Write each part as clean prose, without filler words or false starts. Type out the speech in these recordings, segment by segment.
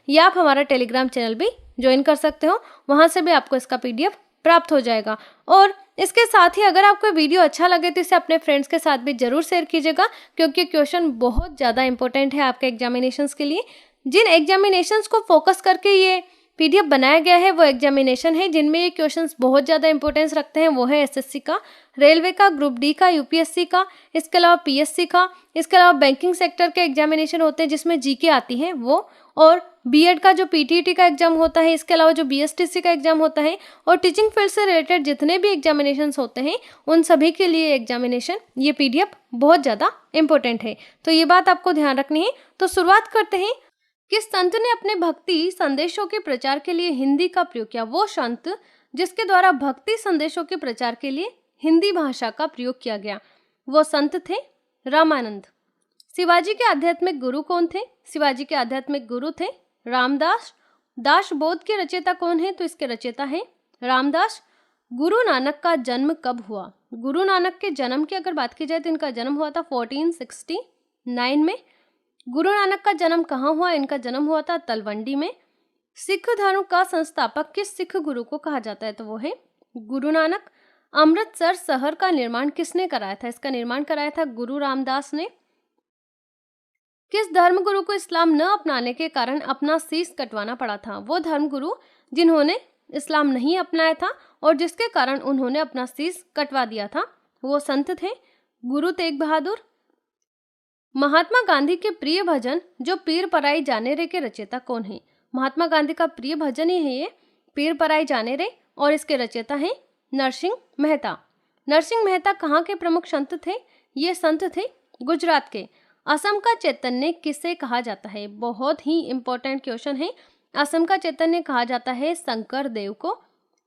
या आप हमारा टेलीग्राम चैनल भी ज्वाइन कर सकते हो, वहाँ से भी आपको इसका PDF प्राप्त हो जाएगा। और इसके साथ ही अगर आपको वीडियो अच्छा लगे तो इसे अपने फ्रेंड्स के साथ भी जरूर शेयर कीजिएगा, क्योंकि क्वेश्चन बहुत ज़्यादा इंपॉर्टेंट है आपके एग्जामिनेशंस के लिए। जिन एग्जामिनेशंस को फोकस करके ये PDF बनाया गया है वो एग्जामिनेशन है जिनमें ये क्वेश्चंस बहुत ज़्यादा इंपॉर्टेंस रखते हैं। वो है SSC का, रेलवे का, ग्रुप डी का, UPSC का, इसके अलावा PSC का, इसके अलावा बैंकिंग सेक्टर के एग्जामिनेशन होते हैं जिसमें GK आती है वो, और B.Ed का जो PTET का एग्जाम होता है, इसके अलावा जो BSTC का एग्जाम होता है, और टीचिंग फील्ड से रिलेटेड जितने भी एग्जामिनेशंस होते हैं उन सभी के लिए एग्जामिनेशन ये PDF बहुत ज़्यादा इंपॉर्टेंट है। तो ये बात आपको ध्यान रखनी है। तो शुरुआत करते हैं। किस संत ने अपने भक्ति संदेशों के प्रचार के लिए हिंदी का प्रयोग किया? वो संत जिसके द्वारा भक्ति संदेशों के प्रचार के लिए हिंदी भाषा का प्रयोग किया गया, वो संत थे रामानंद। शिवाजी के आध्यात्मिक गुरु कौन थे? शिवाजी के आध्यात्मिक गुरु थे रामदास। दासबोध के रचयिता कौन है? तो इसके रचयिता है रामदास। गुरु नानक का जन्म कब हुआ? गुरु नानक के जन्म की अगर बात की जाए तो इनका जन्म हुआ था 1469 में। गुरु नानक का जन्म कहाँ हुआ? इनका जन्म हुआ था तलवंडी में। सिख धर्म का संस्थापक किस सिख गुरु को कहा जाता है? तो वो है गुरु नानक। अमृतसर शहर का निर्माण किसने कराया था? इसका निर्माण कराया था गुरु रामदास ने। किस धर्मगुरु को इस्लाम न अपनाने के कारण अपना शीश कटवाना पड़ा था? वो धर्मगुरु जिन्होंने इस्लाम नहीं अपनाया था और जिसके कारण उन्होंने अपना शीश कटवा दिया था, वो संत थे गुरु तेग बहादुर। महात्मा गांधी के प्रिय भजन जो पीर पराई जाने रे के रचयिता कौन है? महात्मा गांधी का प्रिय भजन ही है ये पीर पराई जाने रे, और इसके रचयिता हैं नरसिंह मेहता। नरसिंह मेहता कहाँ के प्रमुख संत थे? ये संत थे गुजरात के। असम का चैतन्य किसे कहा जाता है? बहुत ही इंपॉर्टेंट क्वेश्चन है। असम का चैतन्य कहा जाता है शंकर देव को।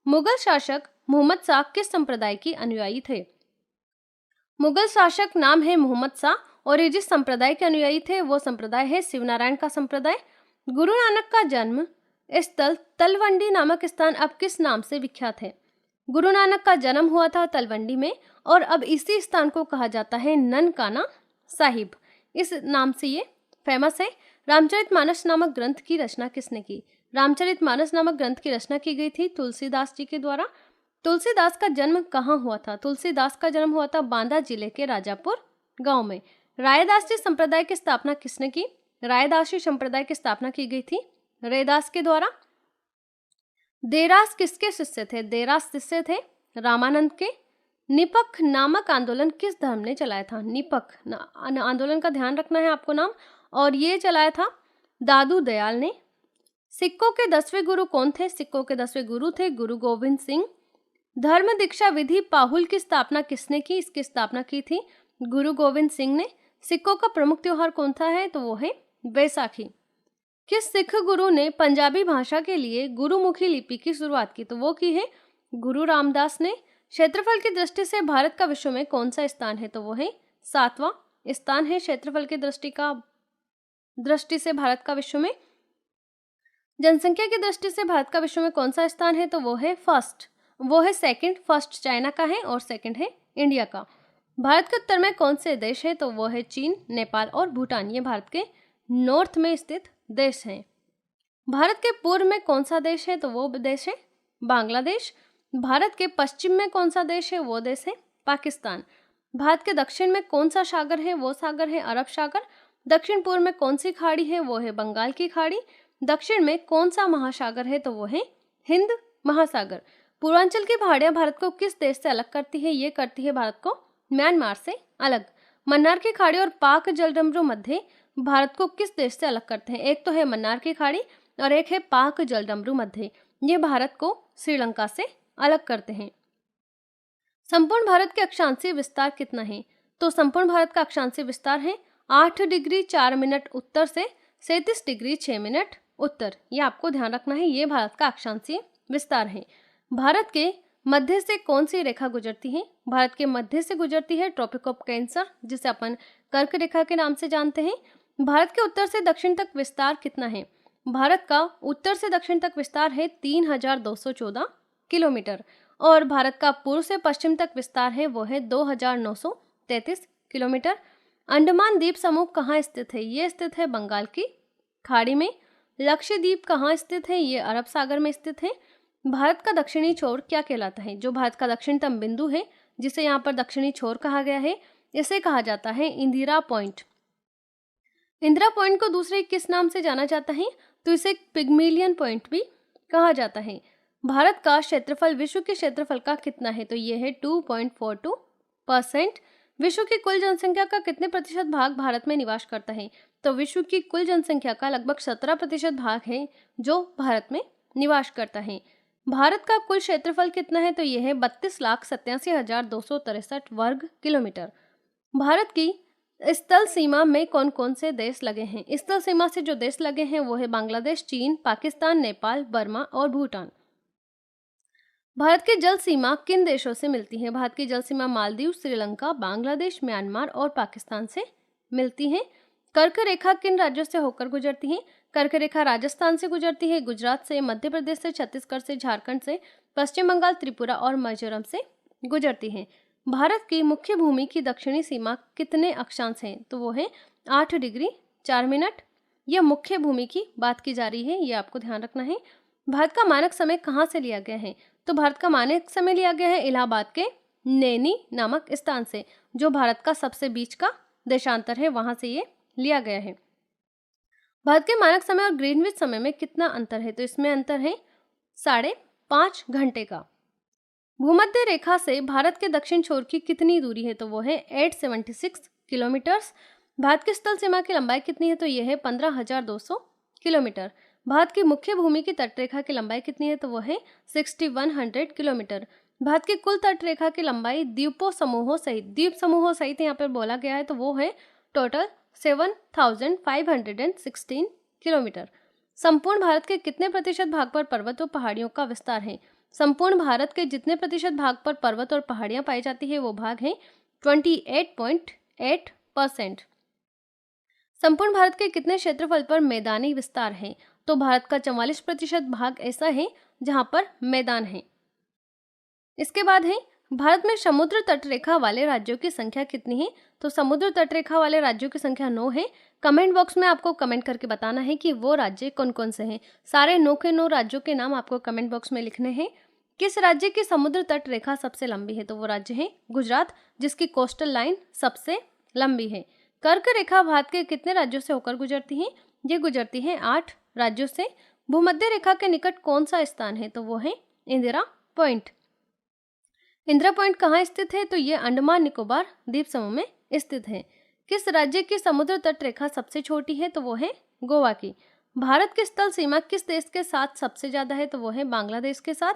मुगल शासक मोहम्मद शाह किस संप्रदाय की अनुयायी थे? मुगल शासक नाम है मोहम्मद शाह, और ये जिस संप्रदाय के अनुयायी थे वो संप्रदाय है शिवनारायण का संप्रदाय। गुरु नानक का जन्म स्थल तलवंडी नामक स्थान अब किस नाम से विख्यात है? गुरु नानक का जन्म हुआ था तलवंडी में, और अब इसी स्थान को कहा जाता है ननकाना साहिब। इस नाम से ये फेमस है। रामचरितमानस नामक ग्रंथ की रचना किसने की? रामचरितमानस नामक ग्रंथ की रचना की गई थी तुलसीदास जी के द्वारा। तुलसीदास का जन्म कहाँ हुआ था? तुलसीदास का जन्म हुआ था बांदा जिले के राजापुर गांव में। रायदासी संप्रदाय की स्थापना किसने की? रायदासी संप्रदाय की स्थापना की गई थी रैदास के द्वारा। देरास किसके शिष्य थे? देरास शिष्य थे रामानंद के। निपख नामक आंदोलन किस धर्म ने चलाया था? निपख आंदोलन का ध्यान रखना है आपको नाम, और ये चलाया था दादू दयाल ने। सिक्कों के 10वें गुरु कौन थे? सिक्कों के 10वें गुरु थे गुरु गोविंद सिंह। धर्म दीक्षा विधि पाहुल की स्थापना किसने की? इसकी स्थापना की थी गुरु गोविंद सिंह ने। सिखों का प्रमुख त्योहार कौन सा है? तो वो है बैसाखी। किस सिख गुरु ने पंजाबी भाषा के लिए गुरुमुखी लिपि की शुरुआत की? तो वो की है गुरु रामदास ने। क्षेत्रफल की दृष्टि से भारत का विश्व में कौन सा स्थान है? तो वो है 7वां स्थान है क्षेत्रफल की दृष्टि से भारत का विश्व में। जनसंख्या की दृष्टि से भारत का विश्व में कौन सा स्थान है? तो वो है सेकंड। फर्स्ट चाइना का है और सेकंड है इंडिया का। भारत के उत्तर में कौन से देश है? तो वो है चीन, नेपाल और भूटान। ये भारत के नॉर्थ में स्थित देश हैं। भारत के पूर्व में कौन सा देश है? तो वो देश है बांग्लादेश। भारत के पश्चिम में कौन सा देश है? वो देश है पाकिस्तान। भारत के दक्षिण में कौन सा सागर है? वो सागर है अरब सागर। दक्षिण पूर्व में कौन सी खाड़ी है? वो है बंगाल की खाड़ी। दक्षिण में कौन सा महासागर है? तो वो है हिंद महासागर। पूर्वांचल की पहाड़ियां भारत को किस देश से अलग करती है? ये करती है भारत को म्यांमार से अलग। मन्नार की खाड़ी और पाक जलडमरू मध्य भारत को किस देश से अलग करते हैं? एक तो है मन्नार की खाड़ी और एक है पाक जलडमरू मध्य। ये भारत को श्रीलंका से अलग करते हैं। संपूर्ण भारत के अक्षांशीय विस्तार कितना है? तो संपूर्ण भारत का अक्षांशीय विस्तार है 8 डिग्री 4 मिनट उत्तर से 37 डिग्री 6 मिनट उत्तर। ये आपको ध्यान रखना है, ये भारत का अक्षांशीय विस्तार है। भारत के मध्य से कौन सी रेखा गुजरती है? भारत के मध्य से गुजरती है ट्रॉपिक ऑफ कैंसर, जिसे अपन कर्क रेखा के नाम से जानते हैं। भारत के उत्तर से दक्षिण तक विस्तार कितना है? भारत का उत्तर से दक्षिण तक विस्तार है 3214 किलोमीटर, और भारत का पूर्व से पश्चिम तक विस्तार है वो है 2933 किलोमीटर। अंडमान द्वीप समूह कहाँ स्थित है? ये स्थित है बंगाल की खाड़ी में। लक्षद्वीप कहाँ स्थित है? ये अरब सागर में स्थित है। भारत का दक्षिणी छोर क्या कहलाता है? जो भारत का दक्षिणतम बिंदु है, जिसे यहाँ पर दक्षिणी छोर कहा गया है, इसे कहा जाता है इंदिरा पॉइंट। इंदिरा पॉइंट को दूसरे किस नाम से जाना जाता है? तो इसे पिग्मेलियन पॉइंट भी कहा जाता है। भारत का क्षेत्रफल विश्व के क्षेत्रफल का कितना है? तो ये है 2.42%। विश्व की कुल जनसंख्या का कितने प्रतिशत भाग भारत में निवास करता है? तो विश्व की कुल जनसंख्या का लगभग 17% भाग है जो भारत में निवास करता है। भारत का कुल क्षेत्रफल कितना है? तो यह है 32,87,263 वर्ग किलोमीटर। भारत की स्थल सीमा में कौन कौन से देश लगे हैं? स्थल सीमा से जो देश लगे हैं वो है बांग्लादेश, चीन, पाकिस्तान, नेपाल, बर्मा और भूटान। भारत की जल सीमा किन देशों से मिलती है? भारत की जल सीमा मालदीव, श्रीलंका, बांग्लादेश, म्यांमार और पाकिस्तान से मिलती है। कर्क रेखा किन राज्यों से होकर गुजरती है? कर्क रेखा राजस्थान से गुजरती है, गुजरात से, मध्य प्रदेश से, छत्तीसगढ़ से, झारखंड से, पश्चिम बंगाल, त्रिपुरा और मिजोरम से गुजरती है। भारत की मुख्य भूमि की दक्षिणी सीमा कितने अक्षांश हैं? तो वो है 8 डिग्री 4 मिनट। यह मुख्य भूमि की बात की जा रही है, ये आपको ध्यान रखना है। भारत का मानक समय कहाँ से लिया गया है? तो भारत का मानक समय लिया गया है इलाहाबाद के नैनी नामक स्थान से, जो भारत का सबसे बीच का देशांतर है, वहां से ये लिया गया है। भारत के मानक समय और ग्रीनविच समय में कितना अंतर है? तो इसमें अंतर है 5.5 घंटे का। भूमध्य रेखा से भारत के दक्षिण छोर की कितनी दूरी है? तो वो है 876 किलोमीटर्स। भारत की स्थल सीमा की लंबाई कितनी है? तो यह है 15,200 किलोमीटर। भारत की मुख्य भूमि की तटरेखा की लंबाई कितनी है? तो वो है 6100 किलोमीटर। भारत की कुल तटरेखा की लंबाई द्वीप समूहों सहित यहाँ पर बोला गया है, तो वो है टोटल 7516 किलोमीटर। संपूर्ण भारत के कितने प्रतिशत भाग पर पर्वत और पहाड़ियों का विस्तार है? संपूर्ण भारत के जितने प्रतिशत भाग पर पर्वत और पहाड़ियां पाई जाती है वो भाग है 28.8%। संपूर्ण भारत के कितने क्षेत्रफल पर मैदानी विस्तार है? तो भारत का 44% भाग ऐसा है जहां पर मैदान है। इसके बाद है भारत में समुद्र तटरेखा वाले राज्यों की संख्या कितनी है? तो समुद्र तटरेखा वाले राज्यों की संख्या 9 है। कमेंट बॉक्स में आपको कमेंट करके बताना है कि वो राज्य कौन कौन से हैं। सारे 9 के 9 राज्यों के नाम आपको कमेंट बॉक्स में लिखने हैं। किस राज्य की समुद्र तट रेखा सबसे लंबी है? तो वो राज्य है गुजरात, जिसकी कोस्टल लाइन सबसे लंबी है। कर्क रेखा भारत के कितने राज्यों से होकर गुजरती है? ये गुजरती है 8 राज्यों से। भूमध्य रेखा के निकट कौन सा स्थान है? तो वो है इंदिरा पॉइंट। इंदिरा पॉइंट कहाँ स्थित है? तो ये अंडमान निकोबार द्वीप समूह में स्थित है। किस राज्य की समुद्र तट रेखा सबसे छोटी है? तो वो है गोवा की। भारत की स्थल सीमा किस देश के साथ सबसे ज्यादा है? तो वो है बांग्लादेश के साथ।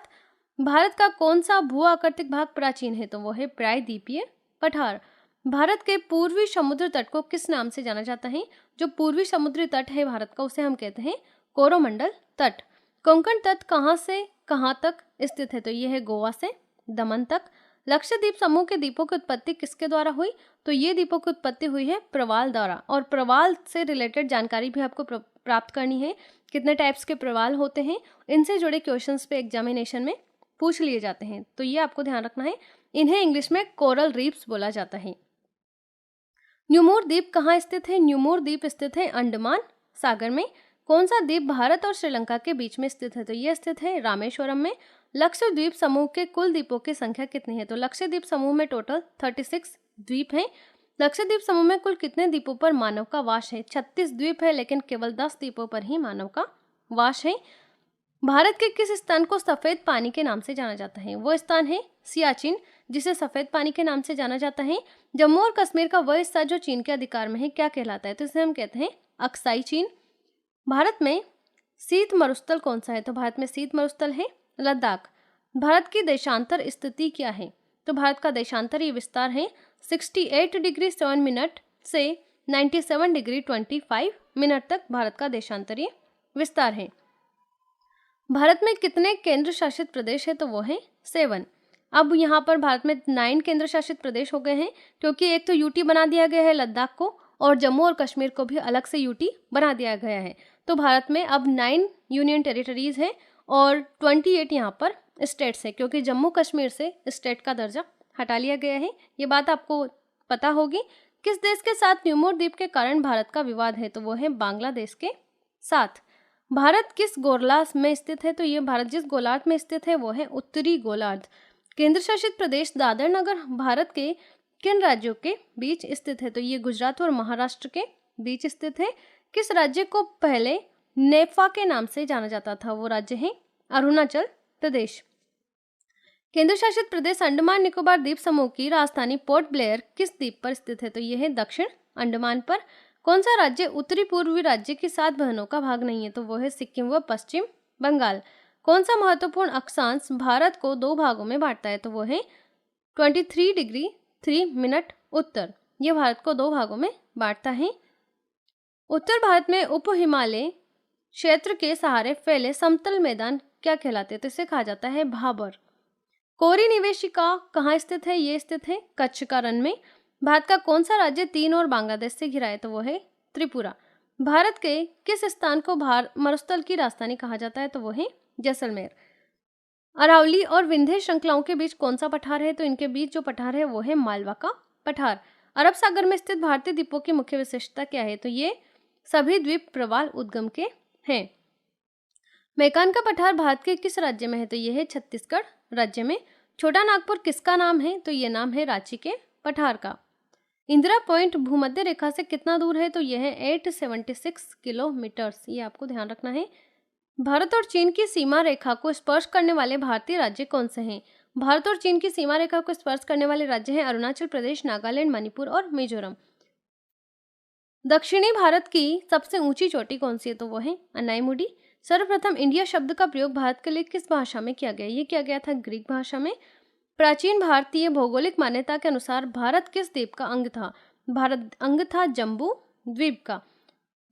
भारत का कौन सा भू आकृतिक भाग प्राचीन है? तो वो है प्रायद्वीपीय पठार। भारत के पूर्वी समुद्र तट को किस नाम से जाना जाता है? जो पूर्वी समुद्री तट है भारत का, उसे हम कहते हैं कोरोमंडल तट। कोंकण तट कहाँ से कहाँ तक स्थित है? तो यह है गोवा से दमन तक। लक्षद्वीप समूह के द्वीपों की उत्पत्ति किसके द्वारा हुई? तो ये द्वीपों की उत्पत्ति हुई है प्रवाल द्वारा। और प्रवाल से रिलेटेड जानकारी भी आपको प्राप्त करनी है। कितने टाइप्स के प्रवाल होते हैं, इनसे जुड़े क्वेश्चंस पे एग्जामिनेशन में पूछ लिए जाते हैं, तो ये आपको ध्यान रखना है। इन्हें इंग्लिश में कोरल रीफ्स बोला जाता है। न्यूमोर द्वीप कहाँ स्थित है? न्यूमोर द्वीप स्थित है अंडमान सागर में। कौन सा द्वीप भारत और श्रीलंका के बीच में स्थित है? तो यह स्थित है रामेश्वरम में। लक्षद्वीप समूह के कुल द्वीपों की संख्या कितनी है? तो लक्षद्वीप समूह में टोटल 36 द्वीप हैं। लक्षद्वीप समूह में कुल कितने द्वीपों पर मानव का वास है? 36 द्वीप है, लेकिन केवल 10 द्वीपों पर ही मानव का वास है। भारत के किस स्थान को सफेद पानी के नाम से जाना जाता है? वो स्थान है सियाचिन, जिसे सफेद पानी के नाम से जाना जाता है। जम्मू और कश्मीर का वह हिस्सा जो चीन के अधिकार में है क्या कहलाता है? तो इसे हम कहते हैं अक्साई चीन। भारत में शीत मरुस्थल कौन सा है? तो भारत में शीत मरुस्थल है लद्दाख। भारत की देशांतर स्थिति क्या है? तो भारत का देशांतरीय विस्तार है 68 डिग्री 7 मिनट से 97 डिग्री 25 मिनट तक भारत का देशांतरीय विस्तार है। भारत में कितने केंद्र शासित प्रदेश है? तो वो है 7। अब यहाँ पर भारत में 9 केंद्र शासित प्रदेश हो गए हैं, क्योंकि एक तो यूटी बना दिया गया है लद्दाख को, और जम्मू और कश्मीर को भी अलग से यूटी बना दिया गया है। तो भारत में अब 9 यूनियन टेरिटरीज है और 28 यहाँ पर स्टेट्स है, क्योंकि जम्मू कश्मीर से स्टेट का दर्जा हटा लिया गया है। ये बात आपको पता होगी। किस देश के साथ न्यूमोर द्वीप के कारण भारत का विवाद है? तो वो है बांग्लादेश के साथ। भारत किस गोलार्ध में स्थित है? तो ये भारत जिस गोलार्ध में स्थित है वो है उत्तरी गोलार्ध। केंद्र शासित प्रदेश दादर नगर भारत के किन राज्यों के बीच स्थित है? तो ये गुजरात और महाराष्ट्र के बीच स्थित है। किस राज्य को पहले नेफा के नाम से जाना जाता था? वो राज्य है अरुणाचल प्रदेश। केंद्र शासित प्रदेश अंडमान निकोबार द्वीप समूह की राजधानी पोर्ट ब्लेयर किस द्वीप पर स्थित है? तो यह है दक्षिण अंडमान पर। कौन सा राज्य उत्तरी पूर्वी राज्य की 7 बहनों का भाग नहीं है? तो वो है सिक्किम व पश्चिम बंगाल। कौन सा महत्वपूर्ण अक्षांश भारत को 2 भागों में बांटता है? तो वो है 23 डिग्री 3 मिनट उत्तर। यह भारत को 2 भागों में बांटता है। उत्तर भारत में उप हिमालय क्षेत्र के सहारे फैले समतल मैदान क्या कहलाते हैं? तो इसे कहा जाता है भाबर। कोरी निवेशिका कहाँ स्थित है? ये स्थित है कच्छ का रण में। भारत का कौन सा राज्य 3 और बांग्लादेश से घिरा है? तो वो है त्रिपुरा। भारत के किस स्थान को मरुस्थल की राजधानी कहा जाता है? तो वो है जैसलमेर। अरावली और विंध्य श्रृंखलाओं के बीच कौन सा पठार है? तो इनके बीच जो पठार है वो है मालवा का पठार। अरब सागर में स्थित भारतीय द्वीपों की मुख्य विशेषता क्या है? तो ये सभी द्वीप प्रवाल उद्गम के हैं। मेकान का पठार भारत के किस राज्य में है? तो यह है छत्तीसगढ़ राज्य में। छोटा नागपुर किसका नाम है? तो यह नाम है रांची के पठार का। इंदिरा पॉइंट भूमध्य रेखा से कितना दूर है? तो यह है 876 किलोमीटर। ये आपको ध्यान रखना है। भारत और चीन की सीमा रेखा को स्पर्श करने वाले भारतीय राज्य कौन से हैं? भारत और चीन की सीमा रेखा को स्पर्श करने वाले राज्य हैं अरुणाचल प्रदेश, नागालैंड, मणिपुर और मिजोरम। दक्षिणी भारत की सबसे ऊंची चोटी कौन सी है? तो वो है अनाईमुडी। सर्वप्रथम इंडिया शब्द का प्रयोग भारत के लिए किस भाषा में किया गया? ये किया गया था ग्रीक भाषा में। प्राचीन भारतीय भौगोलिक मान्यता के अनुसार भारत किस द्वीप का अंग था? भारत अंग था जम्बू द्वीप का।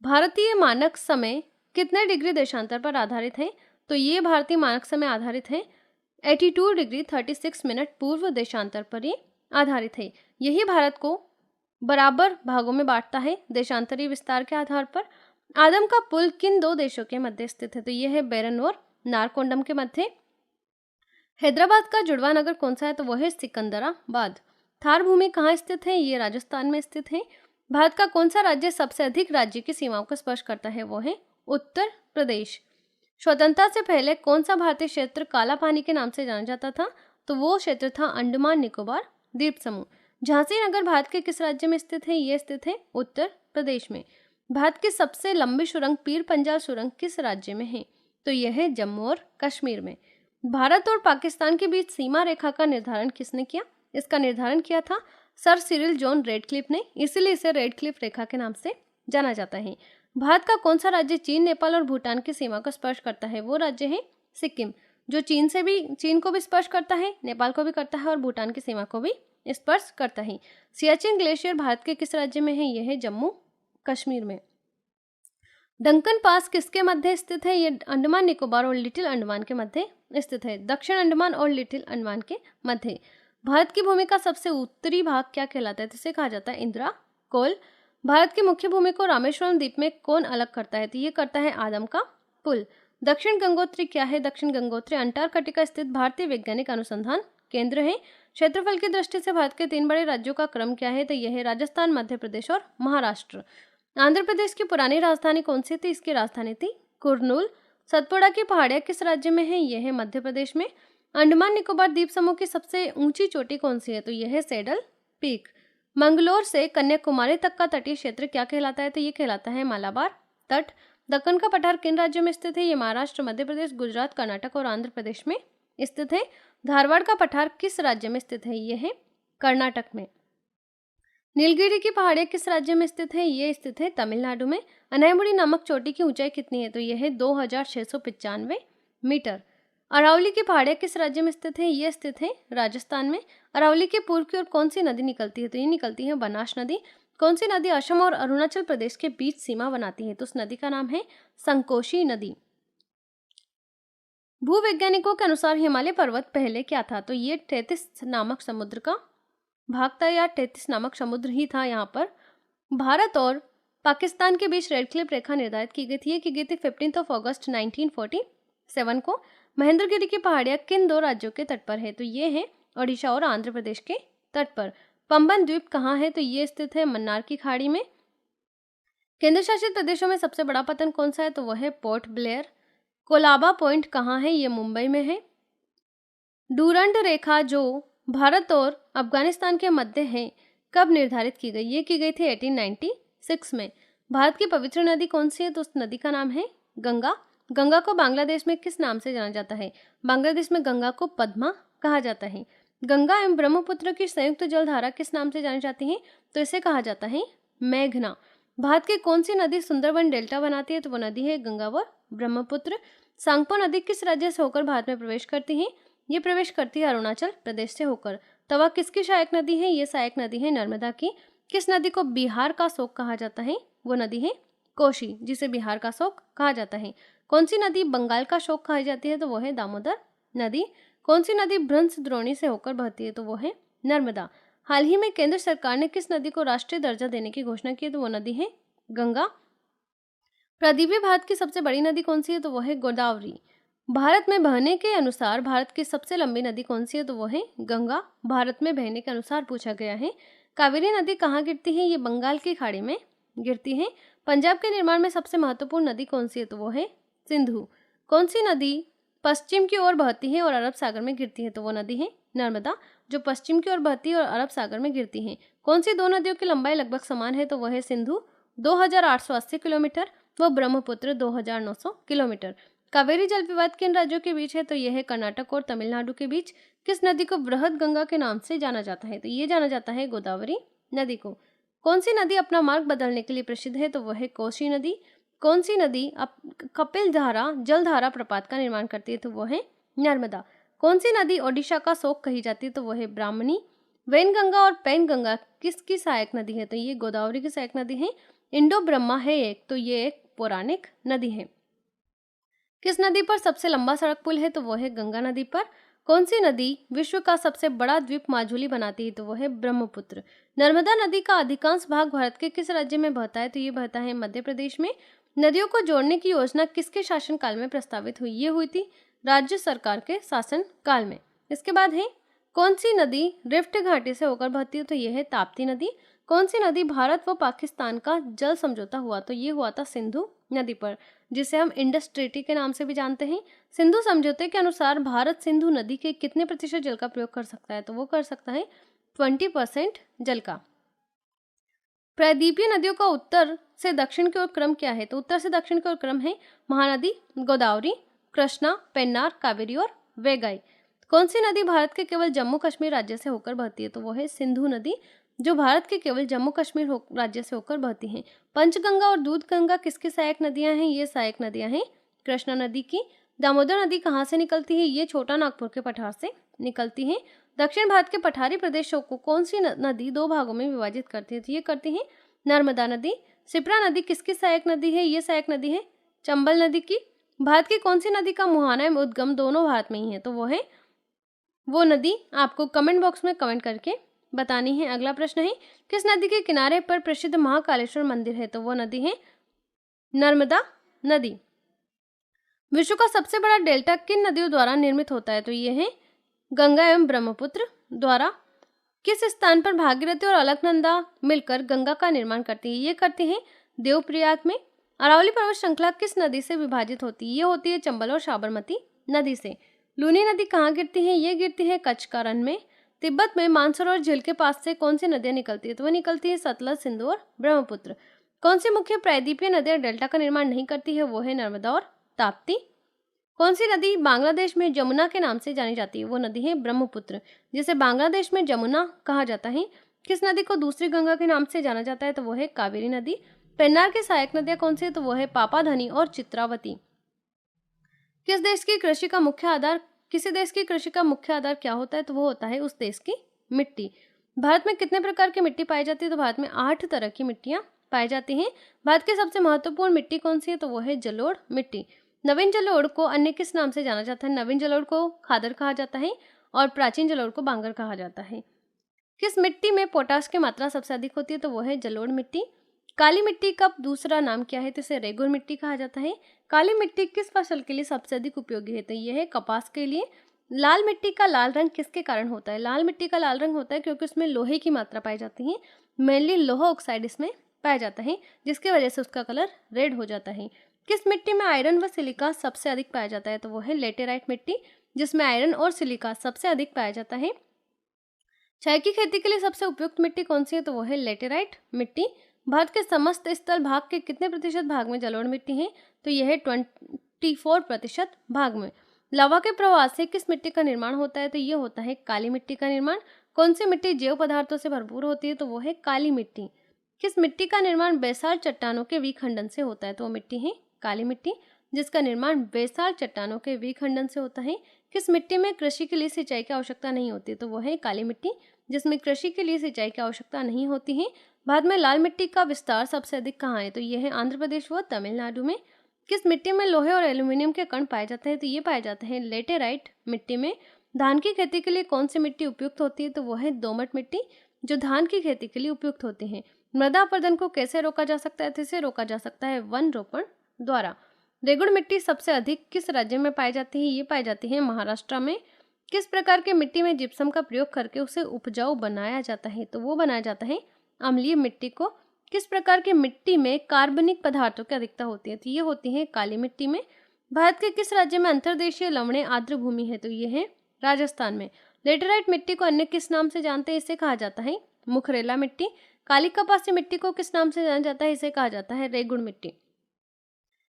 भारतीय मानक समय कितने डिग्री देशांतर पर आधारित है? तो ये भारतीय मानक समय आधारित है 82 डिग्री 36 मिनट पूर्व देशांतर पर ये आधारित है। यही भारत को बराबर भागों में बांटता है देशांतरीय विस्तार के आधार पर। आदम का पुल किन 2 देशों के मध्य स्थित है? तो यह है बेरन और नारकोंडम के मध्य। हैदराबाद का जुड़वा नगर कौन सा है? तो वह है सिकंदराबाद। थार भूमि कहाँ स्थित है? ये राजस्थान में स्थित है। भारत का कौन सा राज्य सबसे अधिक राज्य की सीमाओं को स्पर्श करता है? वो है उत्तर प्रदेश। स्वतंत्रता से पहले कौन सा भारतीय क्षेत्र काला पानी के नाम से जाना जाता था? तो वो क्षेत्र था अंडमान निकोबार द्वीप समूह। झांसी नगर भारत के किस राज्य में स्थित है? ये स्थित है उत्तर प्रदेश में। भारत की सबसे लंबी सुरंग पीर पंजाल सुरंग किस राज्य में है? तो यह है जम्मू और कश्मीर में। भारत और पाकिस्तान के बीच सीमा रेखा का निर्धारण किसने किया? इसका निर्धारण किया था सर सिरिल जॉन रेडक्लिफ ने, इसीलिए इसे रेडक्लिफ रेखा के नाम से जाना जाता है। भारत का कौन सा राज्य चीन, नेपाल और भूटान की सीमा को स्पर्श करता है? वो राज्य है सिक्किम, जो चीन को भी स्पर्श करता है, नेपाल को भी करता है और भूटान की सीमा को भी स्पर्श करता है। सियाचिन ग्लेशियर भारत के किस राज्य में है? यह है जम्मू कश्मीर में। डंकन पास किसके मध्य स्थित है? ये अंडमान निकोबार और लिटिल अंडमान के मध्य स्थित है, दक्षिण अंडमान और लिटिल अंडमान के मध्य। भारत की भूमि का सबसे उत्तरी भाग क्या कहलाता है? तो इसे कहा जाता है इंदिरा कोल। भारत की मुख्य भूमि को रामेश्वरम द्वीप में कौन अलग करता है? तो ये करता है आदम का पुल। दक्षिण गंगोत्री क्या है? दक्षिण गंगोत्री अंटार्कटिका स्थित भारतीय वैज्ञानिक अनुसंधान केंद्र है। क्षेत्रफल की दृष्टि से भारत के 3 बड़े राज्यों का क्रम क्या है? तो यह है राजस्थान, मध्य प्रदेश और महाराष्ट्र। आंध्र प्रदेश की पुरानी राजधानी कौन सी थी? इसकी राजधानी थी कुर्नूल। सतपुड़ा की पहाड़ियां किस राज्य में है? यह है मध्य प्रदेश में। अंडमान निकोबार द्वीप समूह की सबसे ऊंची चोटी कौन सी है? तो यह है सैडल पीक। मंगलोर से कन्याकुमारी तक का तटीय क्षेत्र क्या कहलाता है? तो ये कहलाता है मालाबार तट। दक्कन का पठार किन राज्यों में स्थित है? ये महाराष्ट्र, मध्य प्रदेश, गुजरात, कर्नाटक और आंध्र प्रदेश में स्थित है। धारवाड़ का पठार किस राज्य में स्थित है? ये है कर्नाटक में। नीलगिरी की पहाड़ियां किस राज्य में स्थित है? ये स्थित है तमिलनाडु में। अनाईमुड़ी नामक चोटी की ऊंचाई कितनी है? तो यह है 2695 मीटर। अरावली की पहाड़ियां किस राज्य में स्थित है? ये स्थित है राजस्थान में। अरावली के पूर्व की ओर कौन सी नदी निकलती है? तो ये निकलती है बनास नदी। कौन सी नदी असम और अरुणाचल प्रदेश के बीच सीमा बनाती है? तो उस नदी का नाम है संकोशी नदी। भूवैज्ञानिकों के अनुसार हिमालय पर्वत पहले क्या था? तो ये 33 नामक समुद्र का भाग था, या 33 नामक समुद्र ही था। यहाँ पर भारत और पाकिस्तान के बीच रेडक्लिफ रेखा निर्धारित की गई थी। ये की गई थी 15 अगस्त 1947 को। महेंद्रगिरी की पहाड़ियां किन 2 राज्यों के तट पर है? तो ये है ओडिशा और आंध्र प्रदेश के तट पर। पंबन द्वीप कहाँ है? तो ये स्थित है मन्नार की खाड़ी में। केंद्र शासित प्रदेशों में सबसे बड़ा पत्तन कौन सा है? तो वह है पोर्ट ब्लेयर। कोलाबा पॉइंट कहाँ है? ये मुंबई में है। डूरंड रेखा जो भारत और अफगानिस्तान के मध्य है, कब निर्धारित की गई? ये की गई थी 1896 में। भारत की पवित्र नदी कौन सी है? तो उस नदी का नाम है गंगा। गंगा को बांग्लादेश में किस नाम से जाना जाता है? बांग्लादेश में गंगा को पद्मा कहा जाता है। गंगा एवं ब्रह्मपुत्र की संयुक्त जलधारा किस नाम से जानी जाती है? तो इसे कहा जाता है मेघना। भारत की कौन सी नदी सुंदरबन डेल्टा बनाती है? तो वो नदी है गंगा व ब्रह्मपुत्र। सांगपो नदी किस राज्य से होकर भारत में प्रवेश करती है? ये प्रवेश करती है अरुणाचल प्रदेश से होकर। तवा किसकी सहायक नदी है? ये सहायक नदी है नर्मदा की। किस नदी को बिहार का शोक कहा जाता है? वो नदी है कोशी, जिसे बिहार का शोक कहा जाता है। कौन सी नदी बंगाल का शोक कही जाती है? तो वो है दामोदर नदी। कौन सी नदी भ्रंश द्रोणी से होकर बहती है? तो वो है नर्मदा। हाल ही में केंद्र सरकार ने किस नदी को राष्ट्रीय दर्जा देने की घोषणा की है? तो वो नदी है गंगा। प्रायद्वीपीय भारत की सबसे बड़ी नदी कौन सी है? तो वो है गोदावरी। भारत में बहने के अनुसार भारत की सबसे लंबी नदी कौन सी है? तो वो है गंगा। भारत में बहने के अनुसार पूछा गया है। कावेरी नदी कहाँ गिरती है? ये बंगाल की खाड़ी में गिरती है। पंजाब के निर्माण में सबसे महत्वपूर्ण नदी कौन सी है? तो वो है सिंधु। कौन सी नदी पश्चिम की ओर बहती है और अरब सागर में गिरती है? तो वो नदी है नर्मदा, जो पश्चिम की ओर बहती है और अरब सागर में गिरती है। कौन सी दो नदियों की लंबाई लगभग समान है? तो वह है सिंधु 2880 किलोमीटर, व ब्रह्मपुत्र 2900 किलोमीटर। कावेरी जल विवाद किन राज्यों के बीच है? तो यह है कर्नाटक और तमिलनाडु के बीच। किस नदी को बृहद गंगा के नाम से जाना जाता है? तो ये जाना जाता है गोदावरी नदी को। कौन सी नदी अपना मार्ग बदलने के लिए प्रसिद्ध है? तो वह है कोसी नदी। कौन सी नदी कपिल धारा जलधारा प्रपात का निर्माण करती है? तो वह है नर्मदा। कौन सी नदी ओडिशा का शोक कही जाती है? तो वह है ब्राह्मणी। वैनगंगा और पैनगंगा किसकी सहायक नदी है? तो ये गोदावरी की सहायक नदी है। इंडो ब्रह्मा है एक, तो ये एक पौराणिक नदी है। किस नदी पर सबसे लंबा सड़क पुल है? तो वो है गंगा नदी पर। कौन सी नदी विश्व का सबसे बड़ा द्वीप माजुली बनाती है? तो वो है ब्रह्मपुत्र। नर्मदा नदी का अधिकांश भाग भारत के किस राज्य में बहता है? तो ये बहता है मध्य प्रदेश में। नदियों को जोड़ने की योजना किसके शासनकाल में प्रस्तावित हुई? ये हुई थी राज्य सरकार के शासन काल में। इसके बाद है कौन सी नदी रिफ्ट घाटी से होकर बहती है? तो यह है ताप्ती नदी। कौन सी नदी भारत व पाकिस्तान का जल समझौता हुआ? तो ये हुआ था सिंधु नदी पर, जिसे हम इंडस ट्रीटी के नाम से भी जानते हैं। सिंधु समझौते के अनुसार भारत सिंधु नदी के कितने प्रतिशत जल का प्रयोग कर सकता है? तो वो कर सकता है 20% जल का। प्रायद्वीपीय नदियों का उत्तर से दक्षिण की ओर क्रम क्या है? तो उत्तर से दक्षिण की ओर क्रम है महानदी, गोदावरी, कृष्णा, पेन्नार, कावेरी और वेगाई। कौन सी नदी भारत के केवल जम्मू कश्मीर राज्य से होकर बहती है? तो वो है सिंधु नदी, जो भारत के केवल जम्मू कश्मीर राज्य से होकर बहती हैं। पंचगंगा और दूधगंगा किसकी सहायक नदियां हैं? ये सहायक नदियां हैं कृष्णा नदी की। दामोदर नदी कहाँ से निकलती है? ये छोटा नागपुर के पठार से निकलती है। दक्षिण भारत के पठारी प्रदेशों को कौन सी नदी दो भागों में विभाजित करती है? तो ये करती है नर्मदा नदी। शिप्रा नदी किसकी सहायक नदी है? ये सहायक नदी है चंबल नदी की। भारत की कौन सी नदी का मुहाना एवं उद्गम दोनों भारत में ही है? तो वो नदी आपको कमेंट बॉक्स में कमेंट करके बतानी है। अगला प्रश्न है किस नदी के किनारे पर प्रसिद्ध महाकालेश्वर मंदिर है? तो वो नदी है नर्मदा नदी। विश्व का सबसे बड़ा डेल्टा किन नदियों द्वारा निर्मित होता है? तो ये है गंगा एवं ब्रह्मपुत्र द्वारा। किस स्थान पर भागीरथी और अलकनंदा मिलकर गंगा का निर्माण करती है? ये करती है देवप्रयाग में। अरावली पर्वत श्रृंखला किस नदी से विभाजित होती है? ये होती है चंबल और साबरमती नदी से। लूनी नदी कहाँ गिरती है? ये गिरती है कच्छ का रण में। तिब्बत में मानसरोवर झील के पास से कौन सी नदियां निकलती है? तो वह निकलती है सतलज, सिंधु और ब्रह्मपुत्र। कौन सी मुख्य प्रायद्वीपीय नदियां डेल्टा का निर्माण नहीं करती है? वो है नर्मदा और ताप्ती। कौन सी नदी बांग्लादेश में जमुना के नाम से जानी जाती है? वो नदी है ब्रह्मपुत्र, जिसे बांग्लादेश में जमुना कहा जाता है। किस नदी को दूसरी गंगा के नाम से जाना जाता है? तो वो है कावेरी नदी। पेन्नार की सहायक नदियां कौन सी है? तो वो है पापाधनी और चित्रावती। किसी देश की कृषि का मुख्य आधार क्या होता है? तो वो होता है उस देश की मिट्टी। भारत में कितने प्रकार की मिट्टी पाई जाती है? तो भारत में 8 तरह की मिट्टियां पाई जाती हैं। भारत की सबसे महत्वपूर्ण मिट्टी कौन सी है? तो वो है जलोढ़ मिट्टी। नवीन जलोढ़ को अन्य किस नाम से जाना जाता है? नवीन जलोढ़ को खादर कहा जाता है और प्राचीन जलोढ़ को बांगर कहा जाता है। किस मिट्टी में पोटाश की मात्रा सबसे अधिक होती है? तो वो है जलोढ़ मिट्टी। काली मिट्टी का दूसरा नाम क्या है? तो इसे रेगुर मिट्टी कहा जाता है। काली मिट्टी किस फसल के लिए सबसे अधिक उपयोगी है? तो यह है कपास के लिए। लाल मिट्टी का लाल रंग किसके कारण होता है? लाल मिट्टी का लाल रंग होता है क्योंकि उसमें लोहे की मात्रा पाई जाती है। मेनली लोहा ऑक्साइड इसमें पाया जाता है, जिसकी वजह से उसका कलर रेड हो जाता है। किस मिट्टी में आयरन व सिलिका सबसे अधिक पाया जाता है? तो वो है लेटेराइट मिट्टी, जिसमें आयरन और सिलिका सबसे अधिक पाया जाता है। चाय की खेती के लिए सबसे उपयुक्त मिट्टी कौन सी है? तो वो है लेटेराइट मिट्टी। भारत के समस्त स्थल भाग के कितने प्रतिशत भाग में जलोढ़ मिट्टी है? तो यह है 24% भाग में। लावा के प्रवाह से किस मिट्टी का निर्माण होता है? तो ये होता है काली मिट्टी का निर्माण। कौन सी मिट्टी जैव पदार्थों से भरपूर होती है? तो वो है काली मिट्टी। किस मिट्टी का निर्माण बेसाल्ट चट्टानों के विखंडन से होता है? तो वो मिट्टी है काली मिट्टी, जिसका निर्माण बेसाल्ट चट्टानों के विखंडन से होता है। किस मिट्टी में कृषि के लिए सिंचाई की आवश्यकता नहीं होती? तो वो है काली मिट्टी, जिसमें कृषि के लिए सिंचाई की आवश्यकता नहीं होती है। भारत में लाल मिट्टी का विस्तार सबसे अधिक कहाँ है? तो यह है आंध्र प्रदेश व तमिलनाडु में। किस मिट्टी में लोहे और एल्यूमिनियम के कण पाए जाते हैं? तो ये पाए जाते हैं लेटेराइट मिट्टी में। धान की खेती के लिए कौन सी मिट्टी उपयुक्त होती है? तो वो है दोमट मिट्टी, जो धान की खेती के लिए उपयुक्त होती है। मृदा अपरदन को कैसे रोका जा सकता है? तो इसे रोका जा सकता है वन रोपण द्वारा। रेगुड़ मिट्टी सबसे अधिक किस राज्य में पाई जाती है? ये पाई जाती है महाराष्ट्र में। किस प्रकार के मिट्टी में जिप्सम का प्रयोग करके उसे उपजाऊ बनाया जाता है? तो वो बनाया जाता है अम्लीय मिट्टी को। किस प्रकार की मिट्टी में कार्बनिक पदार्थों की अधिकता होती है? तो ये होती है काली मिट्टी में। भारत के किस राज्य में अंतर्देशीय लवणीय आर्द्र भूमि है? तो ये है राजस्थान में। लेटेराइट मिट्टी को अन्य किस नाम से जानते हैं? इसे कहा जाता है मुखरेला मिट्टी। काली कपासी मिट्टी को किस नाम से जाना जाता है? इसे कहा जाता है रेगुड़ मिट्टी।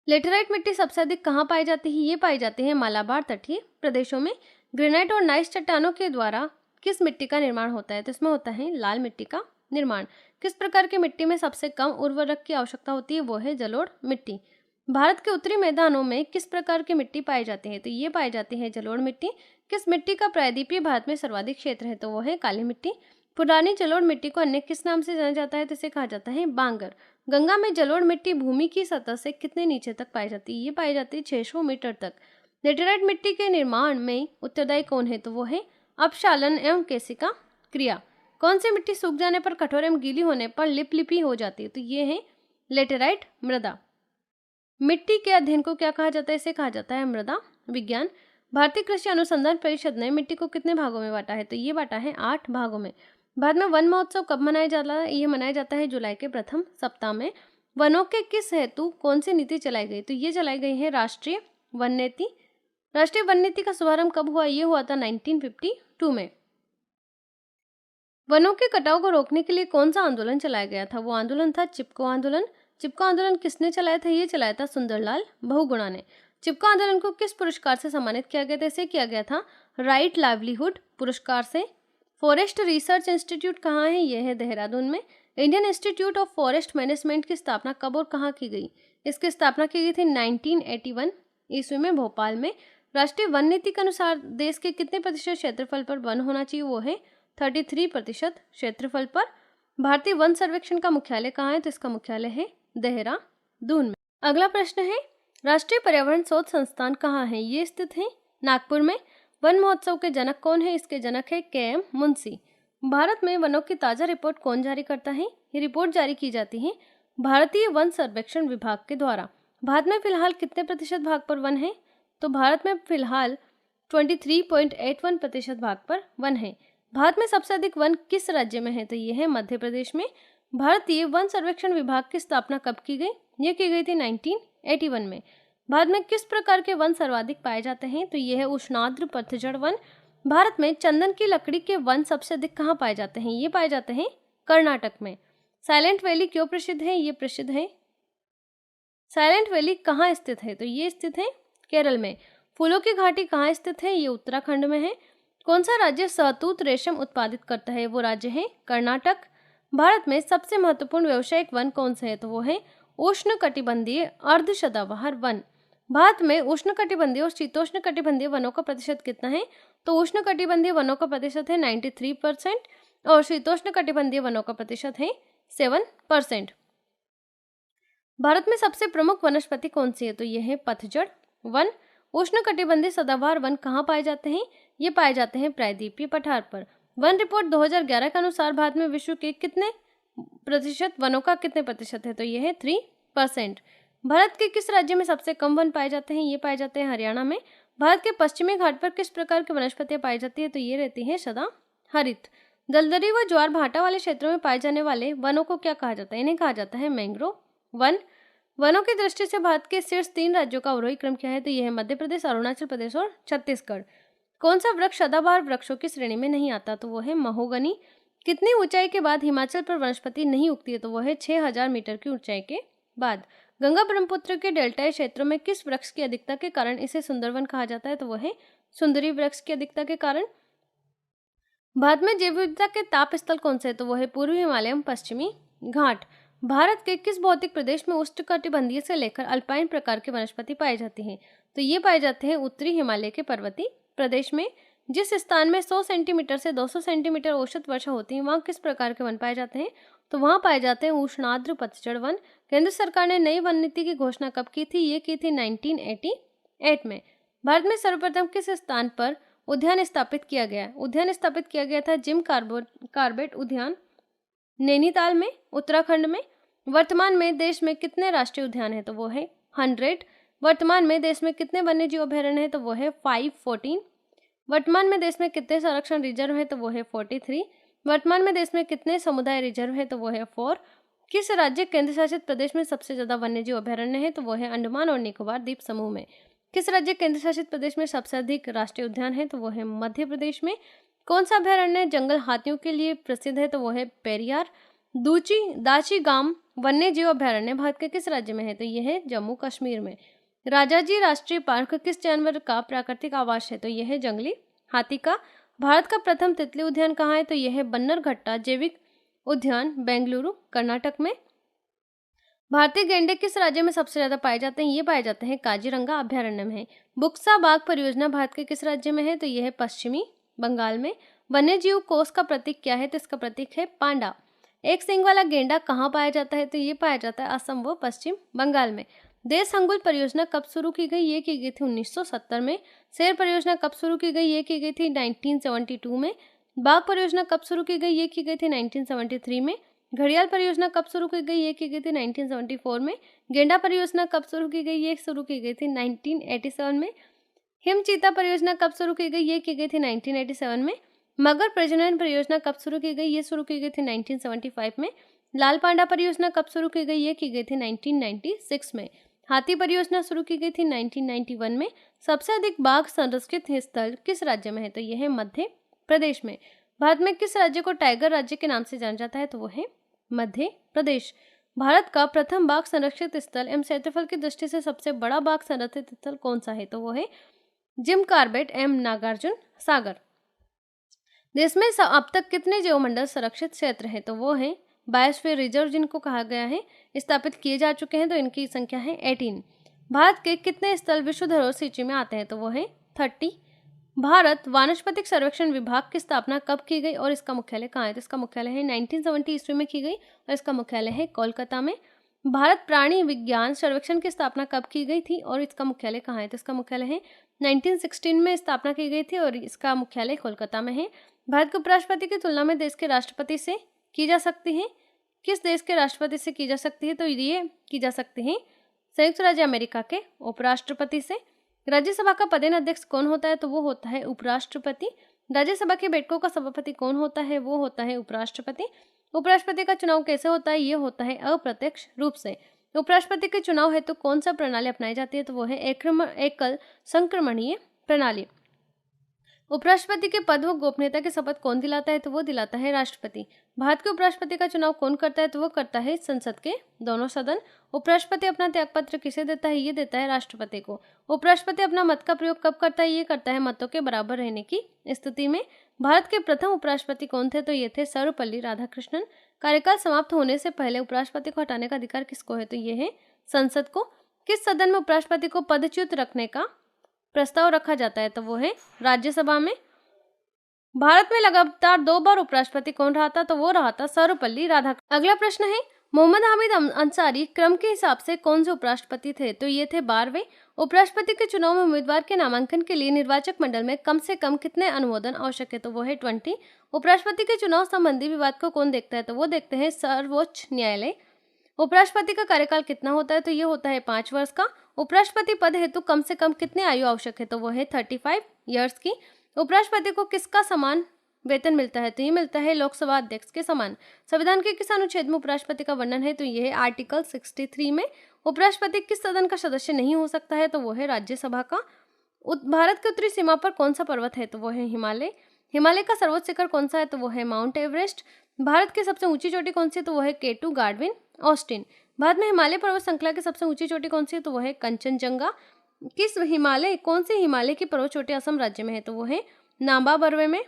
लेटेराइट मिट्टी सबसे अधिक कहाँ पाई जाती है? ये पाई जाती है मालाबार तटीय प्रदेशों में। ग्रेनाइट और नाइस चट्टानों के द्वारा किस मिट्टी का निर्माण होता है? तो इसमें होता है लाल मिट्टी का निर्माण। किस प्रकार की मिट्टी में सबसे कम उर्वरक की आवश्यकता होती है? वो है जलोढ़ मिट्टी। भारत के उत्तरी मैदानों में किस प्रकार की मिट्टी पाई जाती है? तो ये पाई जाती है जलोढ़ मिट्टी। किस मिट्टी का प्रायद्वीपीय भारत में सर्वाधिक क्षेत्र है? तो वो है काली मिट्टी। पुरानी जलोढ़ मिट्टी को अन्य किस नाम से जाना जाता है? तो इसे कहा जाता है बांगर। गंगा में जलोढ़ मिट्टी भूमि की सतह से कितने नीचे तक पाई जाती है? ये पाई जाती है 600 मीटर तक। लेटेराइट मिट्टी के निर्माण में उत्तरदायी कौन है? तो वो है अपक्षालन एवं केशिका क्रिया। कौन सी मिट्टी सूख जाने पर कठोर एवं गीली होने पर लिपलिपी हो जाती है? तो ये है लेटेराइट मृदा। मिट्टी के अध्ययन को क्या कहा जाता है? इसे कहा जाता है मृदा विज्ञान। भारतीय कृषि अनुसंधान परिषद ने मिट्टी को कितने भागों में बांटा है? तो ये बांटा है 8 भागों में। भारत में वन महोत्सव कब मनाया जाता है? ये मनाया जाता है जुलाई के प्रथम सप्ताह में। वनों के किस हेतु कौन सी नीति चलाई गई? तो ये चलाई गई है राष्ट्रीय वन नीति। राष्ट्रीय वन नीति का शुभारंभ कब हुआ? ये हुआ था 1952 में। वनों के कटाव को रोकने के लिए कौन सा आंदोलन चलाया गया था? वो आंदोलन था चिपको आंदोलन। चिपको आंदोलन किसने चलाया था? ये चलाया था सुंदरलाल बहुगुणा ने। चिपको आंदोलन को किस पुरस्कार से सम्मानित किया गया था? इसे किया गया था राइट लाइवलीहुड पुरस्कार से। फॉरेस्ट रिसर्च इंस्टीट्यूट कहाँ है? यह है देहरादून में। Indian institute of forest management की स्थापना कब और कहाँ की गई? इसकी स्थापना की गई थी 1981 ईस्वी में भोपाल में। राष्ट्रीय वन नीति के अनुसार देश के कितने प्रतिशत क्षेत्रफल पर वन होना चाहिए? वो है 33% क्षेत्रफल पर। भारतीय वन सर्वेक्षण का मुख्यालय कहाँ है? तो इसका मुख्यालय है देहरादून में। अगला प्रश्न है, राष्ट्रीय पर्यावरण शोध संस्थान कहाँ है? ये स्थित है नागपुर में। वन महोत्सव के जनक कौन है? इसके जनक है KM मुंशी। भारत में वनों की ताजा रिपोर्ट कौन जारी करता है? ये रिपोर्ट जारी की जाती है भारतीय वन सर्वेक्षण विभाग के द्वारा। भारत में फिलहाल कितने प्रतिशत भाग पर वन है? तो भारत में फिलहाल 23.81% भाग पर वन है। भारत में सबसे अधिक वन किस राज्य में है? तो ये है मध्य प्रदेश में। भारतीय वन सर्वेक्षण विभाग की स्थापना कब की गई? ये की गई थी 1981 में। भारत में किस प्रकार के वन सर्वाधिक पाए जाते हैं? तो ये है उष्णार्द्र पतझड़ वन। भारत में चंदन की लकड़ी के वन सबसे अधिक कहाँ पाए जाते हैं? ये पाए जाते हैं कर्नाटक में। साइलेंट वैली क्यों प्रसिद्ध है? ये प्रसिद्ध है। साइलेंट वैली कहाँ स्थित है? तो ये स्थित है केरल में। फूलों की घाटी कहाँ स्थित है? ये उत्तराखंड में है। कौन सा राज्य सहतूत रेशम उत्पादित करता है? वो राज्य है कर्नाटक। भारत में सबसे महत्वपूर्ण व्यावसायिक वन कौन से है? तो वो है उष्णकटिबंधीय अर्धसदाबहार वन। भारत में उष्णकटिबंधीय और शीतोष्ण कटिबंधीय वनों का प्रतिशत कितना है? तो उष्णकटिबंधीय वनों का प्रतिशत है 93% और शीतोष्ण कटिबंधीय वनों का प्रतिशत है 7%। भारत में सबसे प्रमुख वनस्पति कौन सी है? तो यह है पतझड़ वन। उष्णकटिबंधीय सदाबहार वन कहाँ पाए जाते हैं? ये पाए जाते हैं प्रायद्वीपीय पठार पर। वन रिपोर्ट 2011 के अनुसार भारत में विश्व के कितने प्रतिशत वनों का कितने प्रतिशत है? तो यह है 3%। भारत के किस राज्य में सबसे कम वन पाए जाते हैं? ये पाए जाते हैं हरियाणा में। भारत के पश्चिमी घाट पर किस प्रकार की वनस्पतियां पाई जाती है? तो ये रहती है सदा हरित। दलदली व ज्वार भाटा वाले क्षेत्रों में पाए जाने वाले वनों को क्या कहा जाता है? इन्हें कहा जाता है मैंग्रोव वन। वनों की दृष्टि से भारत के शीर्ष 3 राज्यों का अवरोही क्रम क्या है? तो यह है मध्य प्रदेश, अरुणाचल प्रदेश और छत्तीसगढ़। कौन सा वृक्ष सदाबहार वृक्षों की श्रेणी में नहीं आता? तो वो है महोगनी। कितनी ऊंचाई के बाद हिमाचल पर वनस्पति नहीं उगती है? तो वो है 6000 मीटर की ऊंचाई के बाद। गंगा ब्रह्मपुत्र के डेल्टाई क्षेत्रों में किस वृक्ष की अधिकता के कारण इसे सुंदरवन कहा जाता है? तो वो है सुंदरी वृक्ष की अधिकता के कारण। भारत में जैव विविधता के ताप स्थल कौन से है? तो वो है पूर्वी हिमालय, पश्चिमी घाट। भारत के किस भौतिक प्रदेश में उष्णकटिबंधीय से लेकर अल्पाइन प्रकार की वनस्पति पाई जाती है? तो ये पाए जाते हैं उत्तरी हिमालय के पर्वतीय प्रदेश में। जिस स्थान में 100 सेंटीमीटर से 200 सेंटीमीटर औसत वर्षा होती है वहाँ किस प्रकार के वन पाए जाते हैं? तो वहाँ पाए जाते हैं उष्णाद्र पतझड़ वन। केंद्र सरकार ने नई वन नीति की घोषणा कब की थी? ये की थी 1988 में। भारत में सर्वप्रथम किस स्थान पर उद्यान स्थापित किया गया? उद्यान स्थापित किया गया था जिम कार्बेट उद्यान, नैनीताल में, उत्तराखंड में। वर्तमान में देश में कितने राष्ट्रीय उद्यान हैं? तो वो है 100। वर्तमान में देश में कितने वन्यजीव अभयारण्य हैं? तो वो है 514। वर्तमान में देश में कितने संरक्षण रिजर्व है? तो वो है 43। वर्तमान में देश में कितने समुदाय रिजर्व है? तो वो है 4। किस राज्य केंद्र शासित प्रदेश में सबसे ज्यादा वन्यजीव अभयारण्य है? तो वो है अंडमान और निकोबार द्वीप समूह में। किस राज्य केंद्र शासित प्रदेश में सबसे अधिक राष्ट्रीय उद्यान है? तो वो है मध्य प्रदेश में। कौन सा अभयारण्य जंगल हाथियों के लिए प्रसिद्ध है? तो वो है पेरियार। दाची गांव वन्यजीव अभयारण्य भारत के किस राज्य में है? तो यह है जम्मू कश्मीर में। राजाजी राष्ट्रीय पार्क किस जानवर का प्राकृतिक आवास है? तो यह है जंगली हाथी का। भारत का प्रथम तितली उद्यान कहाँ है? तो यह है बन्नरघट्टा जैविक उद्यान, बेंगलुरु, कर्नाटक में। भारतीय गैंडे किस राज्य में सबसे ज्यादा पाए जाते हैं? ये पाए जाते हैं काजीरंगा अभयारण्य में। बुक्सा बाग परियोजना भारत के किस राज्य में है? तो यह है पश्चिमी बंगाल में। वन्यजीव कोष का प्रतीक क्या है? तो इसका प्रतीक है पांडा। एक सींग वाला गेंडा कहाँ पाया जाता है? तो ये पाया जाता है असम व पश्चिम बंगाल में। देश हंगुल परियोजना कब शुरू की गई? ये की गई थी 1970 में। शेर परियोजना कब शुरू की गई? ये की गई थी 1972 में। बाघ परियोजना कब शुरू की गई? ये की गई थी 1973 में। घड़ियाल परियोजना कब शुरू की गई? ये की गई थी 1974 में। गेंडा परियोजना कब शुरू की गई? ये शुरू की गई थी 1987 में। हिमचीता परियोजना कब शुरू की गई? ये की गई थी 1987 में। मगर प्रजनन परियोजना कब शुरू की गई? ये शुरू की गई थी 1975 में। लाल पांडा परियोजना कब शुरू की गई? ये की गई थी 1996 में। हाथी परियोजना शुरू की गई थी 1991 में। सबसे अधिक बाघ संरक्षित स्थल किस राज्य में है? तो यह है मध्य प्रदेश में। भारत में किस राज्य को टाइगर राज्य के नाम से जाना जाता है? तो वो है मध्य प्रदेश। भारत का प्रथम बाघ संरक्षित स्थल एवं क्षेत्रफल की दृष्टि से सबसे बड़ा बाघ संरक्षित स्थल कौन सा है? तो वो है जिम कार्बेट एवं नागार्जुन सागर। देश में अब तक कितने जैवमंडल संरक्षित क्षेत्र है? तो वो है बायोस्फीयर रिजर्व जिनको कहा गया है, स्थापित किए जा चुके हैं। तो इनकी संख्या है 18। भारत के कितने स्थल विश्व धरोहर सूची में आते हैं? तो वो है 30। भारत वानस्पतिक सर्वेक्षण विभाग की स्थापना कब की गई और इसका मुख्यालय कहाँ है? तो इसका मुख्यालय है 1970 ईस्वी में की गई और इसका मुख्यालय है कोलकाता में। भारत प्राणी विज्ञान सर्वेक्षण की स्थापना कब की गई थी और इसका मुख्यालय कहाँ है? तो इसका मुख्यालय है 1916 में स्थापना की गई थी और इसका मुख्यालय कोलकाता में है। भारत के उपराष्ट्रपति की तुलना में देश के राष्ट्रपति से की जा सकती है। किस देश के राष्ट्रपति से की जा सकती है? तो ये की जा सकती है संयुक्त राज्य अमेरिका के उपराष्ट्रपति से। राज्यसभा का पदेन अध्यक्ष कौन होता है? तो वो होता है उपराष्ट्रपति। राज्यसभा के बैठकों का सभापति कौन होता है? वो होता है उपराष्ट्रपति। उपराष्ट्रपति का चुनाव कैसे होता है? ये होता है अप्रत्यक्ष रूप से। उपराष्ट्रपति के चुनाव हेतु कौन सा प्रणाली अपनाई जाती है? तो वो है एकल संक्रमणीय प्रणाली। उपराष्ट्रपति के पद व गोपनीयता की शपथ कौन दिलाता है? तो वो दिलाता है राष्ट्रपति। भारत के उपराष्ट्रपति का चुनाव कौन करता है? तो वो करता है संसद के दोनों सदन। उपराष्ट्रपति अपना त्यागपत्र किसे देता है? ये देता है राष्ट्रपति को। उपराष्ट्रपति अपना मत का प्रयोग कब करता है? ये करता है मतों के बराबर रहने की स्थिति में। भारत के प्रथम उपराष्ट्रपति कौन थे? तो ये थे सर्वपल्ली राधाकृष्णन। कार्यकाल समाप्त होने से पहले उपराष्ट्रपति को हटाने का अधिकार किसको है? तो ये है संसद को। किस सदन में उपराष्ट्रपति को पदच्युत रखने का प्रस्ताव रखा जाता है? तो वो है राज्यसभा में। भारत में लगातार 2 बार उपराष्ट्रपति कौन रहा था? तो वो रहा था सर्वपल्ली राधाकृष्णन। अगला प्रश्न है मोहम्मद हामिद अंसारी क्रम के हिसाब से कौन से उपराष्ट्रपति थे? तो ये थे 12वें। उपराष्ट्रपति के चुनाव में उम्मीदवार के नामांकन के लिए निर्वाचक मंडल में कम से कम कितने अनुमोदन आवश्यक है? तो वो है 20। उपराष्ट्रपति के चुनाव संबंधी विवाद को कौन देखता है? तो वो देखते हैं सर्वोच्च न्यायालय। उपराष्ट्रपति का कार्यकाल कितना होता है? तो ये होता है 5 वर्ष का। उपराष्ट्रपति पद हेतु कम से कम कितने आयु आवश्यक है? तो वो है 35 ईयर्स की। उपराष्ट्रपति को किसका सम्मान वेतन मिलता है? तो ये मिलता है लोकसभा अध्यक्ष के समान। संविधान के किस अनुच्छेद में उपराष्ट्रपति का वर्णन है? तो ये है आर्टिकल 63 में। उपराष्ट्रपति किस सदन का सदस्य नहीं हो सकता है? तो वो है राज्यसभा का। भारत की उत्तरी सीमा पर कौन सा पर्वत है? तो वो है हिमालय। हिमालय का सर्वोच्च शिखर कौन सा है? तो वो है माउंट एवरेस्ट। भारत की सबसे ऊंची चोटी कौन सी है? तो वो है K2 गार्डविन ऑस्टिन। भारत में हिमालय पर्वत श्रृंखला की सबसे ऊंची चोटी कौन सी है? तो वो है कंचनजंगा। कौन सी हिमालय की पर्वत चोटी असम राज्य में है? तो वो है नाम्बा बर्वे में।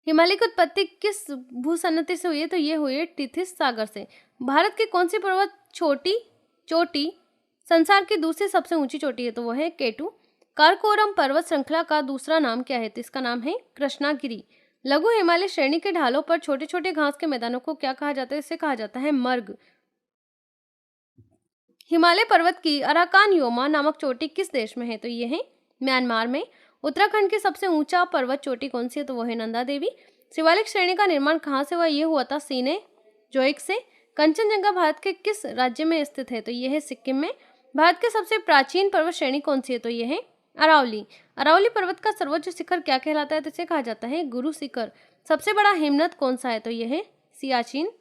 हिमालय की उत्पत्ति किस भूसन्नति से हुई है? तो ये हुई है टिथिस सागर से। भारत की कौन सी पर्वत चोटी संसार की दूसरी सबसे ऊंची चोटी है? तो वो है K2। कारकोरम पर्वत श्रृंखला का दूसरा नाम क्या है? तो इसका नाम है कृष्णागिरी। लघु हिमालय श्रेणी के ढालों पर छोटे छोटे घास के मैदानों को क्या कहा जाता है? इसे कहा जाता है मर्ग। हिमालय पर्वत की अराकान योमा नामक चोटी किस देश में है? तो ये है म्यांमार में। उत्तराखंड की सबसे ऊंचा पर्वत चोटी कौन सी है? तो वो है नंदा देवी। शिवालिक श्रेणी का निर्माण कहाँ से हुआ? ये हुआ था सीने जोइक से। कंचनजंगा भारत के किस राज्य में स्थित है? तो ये है सिक्किम में। भारत की सबसे प्राचीन पर्वत श्रेणी कौन सी है? तो ये है अरावली। अरावली पर्वत का सर्वोच्च शिखर क्या कहलाता है? तो इसे कहा जाता है गुरु शिखर। सबसे बड़ा हिमनद कौन सा है? तो यह है सियाचिन।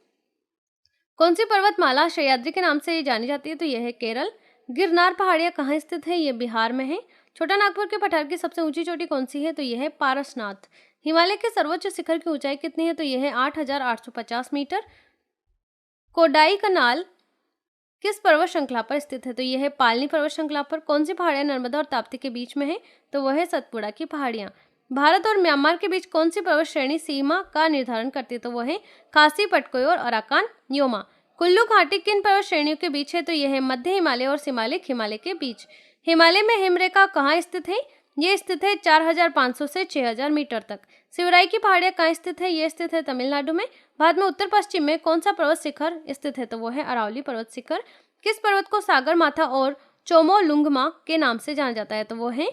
कौन सी पर्वतमाला सह्याद्री के नाम से जानी जाती है? तो यह है केरल। गिरनार पहाड़ियां कहाँ स्थित है? ये बिहार में है। छोटा नागपुर के पठार की सबसे ऊंची चोटी कौन सी है? तो यह है पारसनाथ। हिमालय के सर्वोच्च शिखर की ऊंचाई कितनी है? तो यह है 8,850 मीटर। कोडाई कनाल किस पर्वत श्रृंखला पर स्थित है? तो यह है पालनी पर्वत श्रृंखला पर। कौन सी पहाड़ियां नर्मदा और ताप्ती के बीच में है? तो वह है सतपुड़ा की पहाड़ियां। भारत और म्यांमार के बीच कौन सी पर्वत श्रेणी सीमा का निर्धारण करती है? तो वह है खासी पटकोई और अराकान योमा। कुल्लू घाटी किन पर्वत श्रेणियों के बीच है? तो यह है मध्य हिमालय और शिमालिक हिमालय के बीच। हिमालय में हिमरेखा कहाँ स्थित है? ये स्थित है 4,500 से 6,000 मीटर तक। शिवराई की पहाड़ियां कहाँ स्थित है? ये स्थित है तमिलनाडु में। भारत में उत्तर पश्चिम में कौन सा पर्वत शिखर स्थित है? तो वो है अरावली पर्वत शिखर। किस पर्वत को सागर माथा और चोमोलुंगमा के नाम से जाना जाता है? तो वो है